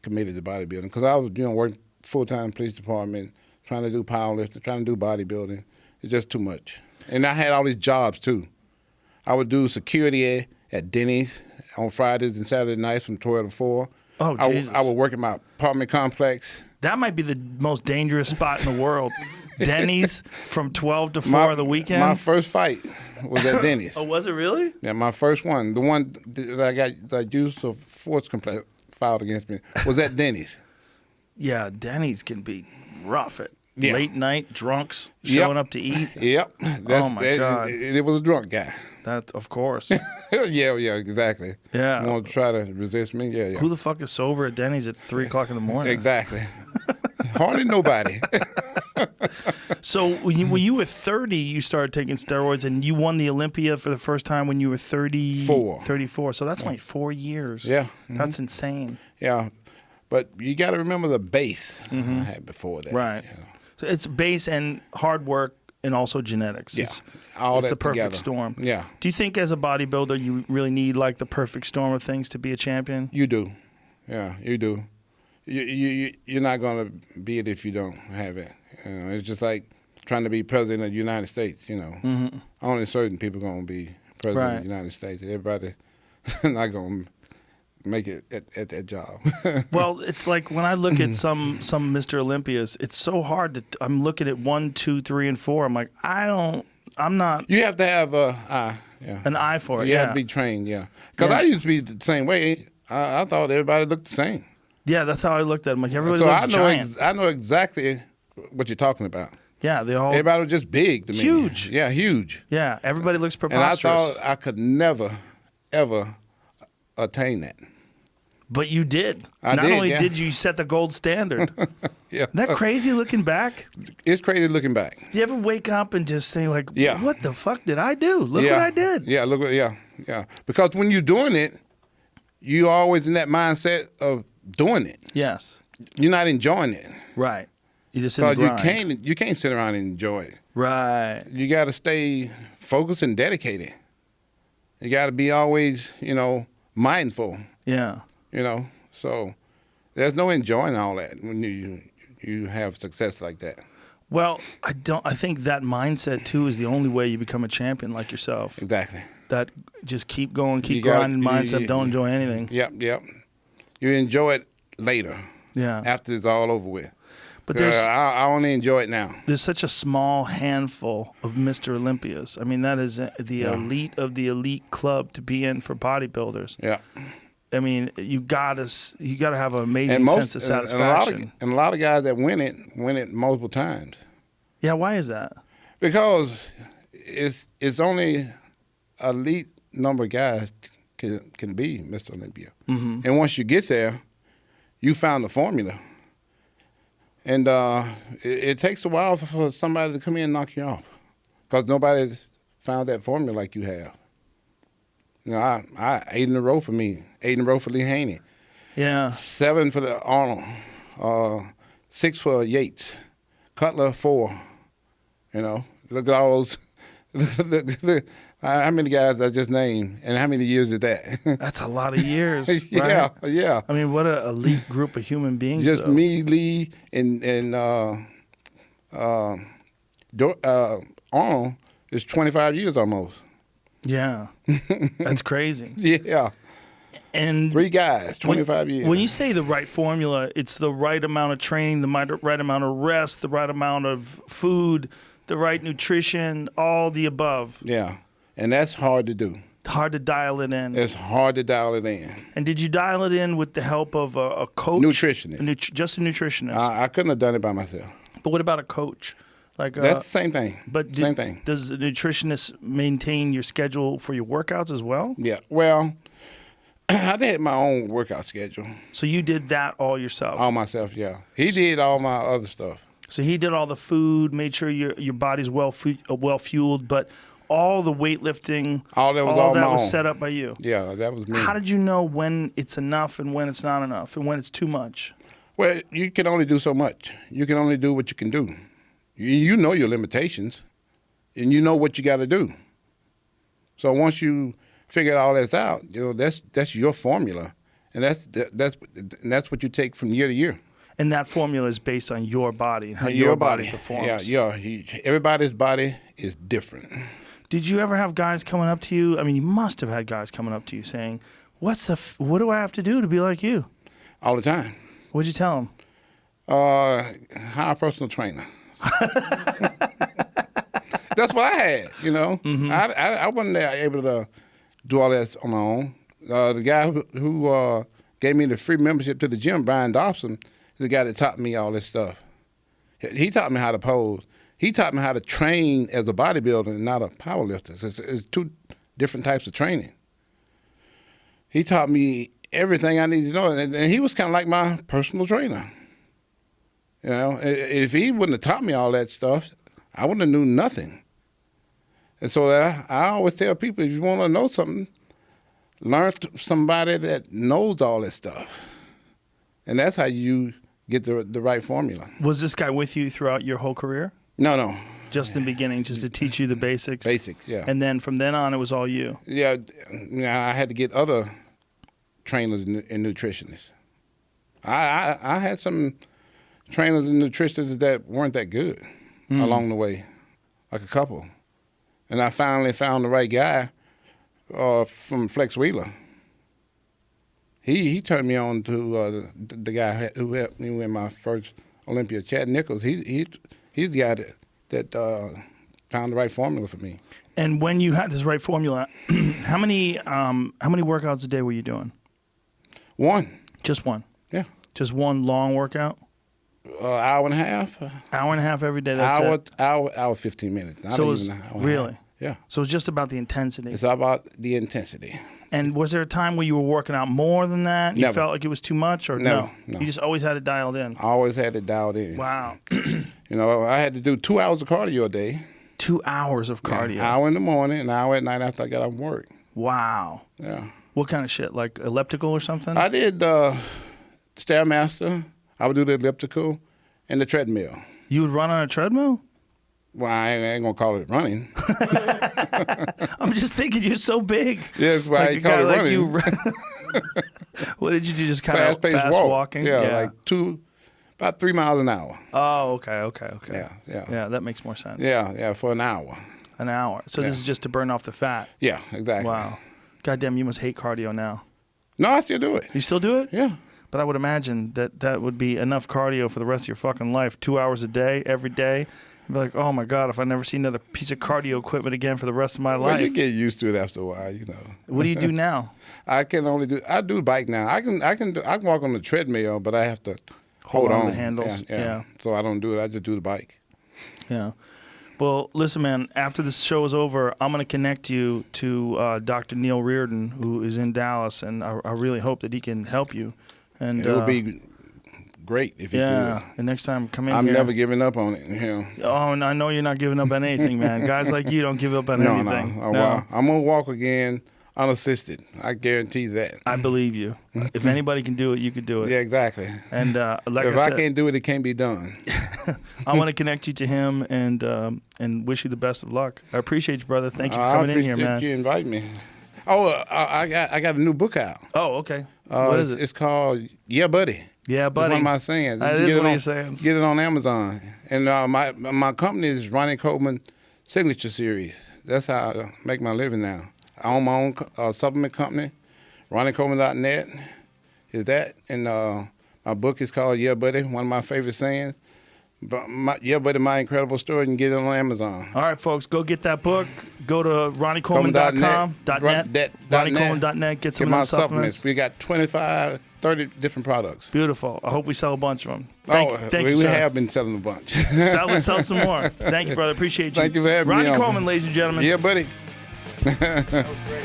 committed to bodybuilding because I was working full-time police department, trying to do powerlifting, trying to do bodybuilding. It's just too much. And I had all these jobs, too. I would do security at Denny's on Fridays and Saturday nights from 12 to 4. Oh, Jesus. I would work in my apartment complex. That might be the most dangerous spot in the world. Denny's from 12 to 4 on the weekends? My first fight was at Denny's. Oh, was it really? Yeah, my first one. The one that I used a force complaint filed against me was at Denny's. Yeah, Denny's can be rough at late night, drunks Yep. showing up to eat. Yep. Oh, my God. It was a drunk guy. That, of course. yeah, exactly. Yeah. You want to try to resist me? Yeah. Who the fuck is sober at Denny's at 3 o'clock in the morning? Exactly. Hardly nobody. So when you were 30, you started taking steroids, and you won the Olympia for the first time when you were 34. So that's only 4 years. Yeah. That's insane. Yeah. But you got to remember the base I had before that. Right. You know. So it's base and hard work and also genetics. Yeah, It's all that the perfect together. storm. Yeah. Do you think as a bodybuilder you really need like the perfect storm of things to be a champion? You do. Yeah, you do. You're not going to be it if you don't have it. You know, it's just like trying to be president of the United States, you know. Only certain people going to be president of the United States. Everybody not going to make it at that job. Well, it's like when I look at some Mr. Olympias, it's so hard to. I'm looking at 1, 2, 3, and 4. I'm like, I'm not. You have to have an eye for it. You have to be trained, Because I used to be the same way. I thought everybody looked the same. Yeah, that's how I looked at them. Like everybody So looks giant. I know exactly what you're talking about. Yeah, they all. Everybody was just big to me. Huge. Yeah, huge. Yeah, everybody looks preposterous. And I thought I could never, ever attain that. But you did. I Not did, only yeah. did you set the gold standard. Yeah. Isn't that crazy looking back? It's crazy looking back. Do you ever wake up and just say like, Yeah. what the fuck did I do? Look what I did. Yeah, look what, yeah. Because when you're doing it, you're always in that mindset of doing it. Yes. You're not enjoying it. Right. You just in the Because grind. you can't sit around and enjoy it. Right. You got to stay focused and dedicated. You got to be always, mindful. Yeah. So there's no enjoying all that when you have success like that. Well, I think that mindset too is the only way you become a champion like yourself. Exactly. That just keep going, keep You gotta- grinding mindset, don't enjoy anything. Yep. You enjoy it later. Yeah. After it's all over with. But there's I only enjoy it now. there's such a small handful of Mr. Olympias. I mean, that is the elite of the elite club to be in for bodybuilders. Yeah. I mean, you gotta have an amazing sense of satisfaction. And a lot of guys that win it multiple times. Yeah, why is that? Because it's only elite number of guys can be Mr. Olympia. And once you get there, you found the formula. And it takes a while for somebody to come in and knock you off, because nobody's found that formula like you have. I 8 in a row for me, 8 in a row for Lee Haney, Yeah. 7 for the Arnold, 6 for Yates, Cutler 4. Look at all those. Look, how many guys I just named, and how many years is that? That's a lot of years, right? Yeah. I mean, what an elite group of human beings. Just though. me, Lee, and Arnold is 25 years almost. Yeah. That's crazy. Yeah. And 3 guys, 25 years. When you say the right formula, it's the right amount of training, the right amount of rest, the right amount of food, the right nutrition, all the above. Yeah. And that's hard to do. Hard to dial it in. It's hard to dial it in. And did you dial it in with the help of a coach? Nutritionist. Just a nutritionist. I couldn't have done it by myself. But what about a coach? Like That's the same thing. But same thing. Does the nutritionist maintain your schedule for your workouts as well? Yeah. Well, I did my own workout schedule. So you did that all yourself? All myself, yeah. He did all my other stuff. So he did all the food, made sure your body's well fueled, but all the weightlifting, all that was set up by you. Yeah, that was me. How did you know when it's enough and when it's not enough and when it's too much? Well, you can only do so much. You can only do what you can do. You know your limitations, and you know what you got to do. So once you figure all this out, that's your formula, and that's what you take from year to year. And that formula is based on your body and how your body performs. Yeah. Everybody's body is different. Did you ever have guys coming up to you? I mean, you must have had guys coming up to you saying, what do I have to do to be like you? All the time. What'd you tell them? Hire a personal trainer. That's what I had, Mm-hmm. I wasn't able to do all that on my own. The guy who gave me the free membership to the gym, Brian Dobson, is the guy that taught me all this stuff. He taught me how to pose. He taught me how to train as a bodybuilder and not a powerlifter. It's 2 different types of training. He taught me everything I needed to know, and he was kind of like my personal trainer. If he wouldn't have taught me all that stuff, I wouldn't have knew nothing. And so I always tell people, if you want to know something, learn somebody that knows all that stuff. And that's how you get the right formula. Was this guy with you throughout your whole career? No. just in the beginning, just to teach you the basics. Basics, yeah. And then from then on, it was all you. Yeah, I had to get other trainers and nutritionists. I had some trainers and nutritionists that weren't that good along the way, like a couple. And I finally found the right guy from Flex Wheeler. He turned me on to the guy who helped me win my first Olympia, Chad Nichols. He's the guy that found the right formula for me. And when you had this right formula, how many workouts a day were you doing? One. Just one? Yeah. Just one long workout? Hour and a half. Hour and a half every day. That's it. Hour 15 minutes. Not so even it was an hour really? Yeah. So it's just about the intensity. It's about the intensity. And was there a time where you were working out more than that? You Never. felt like it was too much, or No? You just always had it dialed in. I always had it dialed in. Wow. I had to do 2 hours of cardio a day. 2 hours of cardio. Yeah, an hour in the morning, an hour at night after I got off work. Wow. Yeah. What kind of shit? Like elliptical or something? I did Stairmaster. I would do the elliptical and the treadmill. You would run on a treadmill? Well, I ain't gonna call it running. I'm just thinking you're so big. Yeah, that's why I call it running. What did you do? Just kind of fast walking? Yeah, like about 3 miles an hour. Oh, okay. Yeah. Yeah, that makes more sense. Yeah, for an hour. An hour. So this is just to burn off the fat. Yeah, exactly. Wow. Goddamn, you must hate cardio now. No, I still do it. You still do it? Yeah. But I would imagine that would be enough cardio for the rest of your fucking life. 2 hours a day, every day. You'd be like, oh my God, if I never see another piece of cardio equipment again for the rest of my life. Well, you get used to it after a while, What do you do now? I do bike now. I can walk on the treadmill, but I have to hold on the handles. Yeah. So I don't do it. I just do the bike. Yeah. Well, listen, man, after this show is over, I'm going to connect you to Dr. Neil Reardon, who is in Dallas, and I really hope that he can help you. And it would be great if you could. Yeah, and next time come in I'm here. never giving up on it. Oh, and I know you're not giving up on anything, man. Guys like you don't give up on anything. No. Well, I'm going to walk again unassisted. I guarantee that. I believe you. If anybody can do it, you could do it. Yeah, exactly. And like if I said, I can't do it, it can't be done. I want to connect you to him and wish you the best of luck. I appreciate you, brother. Thank you for coming in here, man. I appreciate you inviting me. Oh, I got a new book out. Oh, okay. What is it? It's called Yeah, Buddy. Yeah, Buddy. It's one of my sayings. That is one of your sayings. Get it on Amazon. And my company is Ronnie Coleman Signature Series. That's how I make my living now. I own my own supplement company, RonnieColeman.net is that. And my book is called Yeah, Buddy, one of my favorite sayings. Yeah, Buddy, My Incredible Story. You can get it on Amazon. All right, folks, go get that book. Go to RonnieColeman.com, RonnieColeman.net. Get some of them supplements. We got 25, 30 different products. Beautiful. I hope we sell a bunch of them. Thank you, we have been selling a bunch. Sell some more. Thank you, brother. Appreciate you. Thank you for having me Ronnie on. Coleman, ladies and gentlemen. Yeah, buddy. That was great.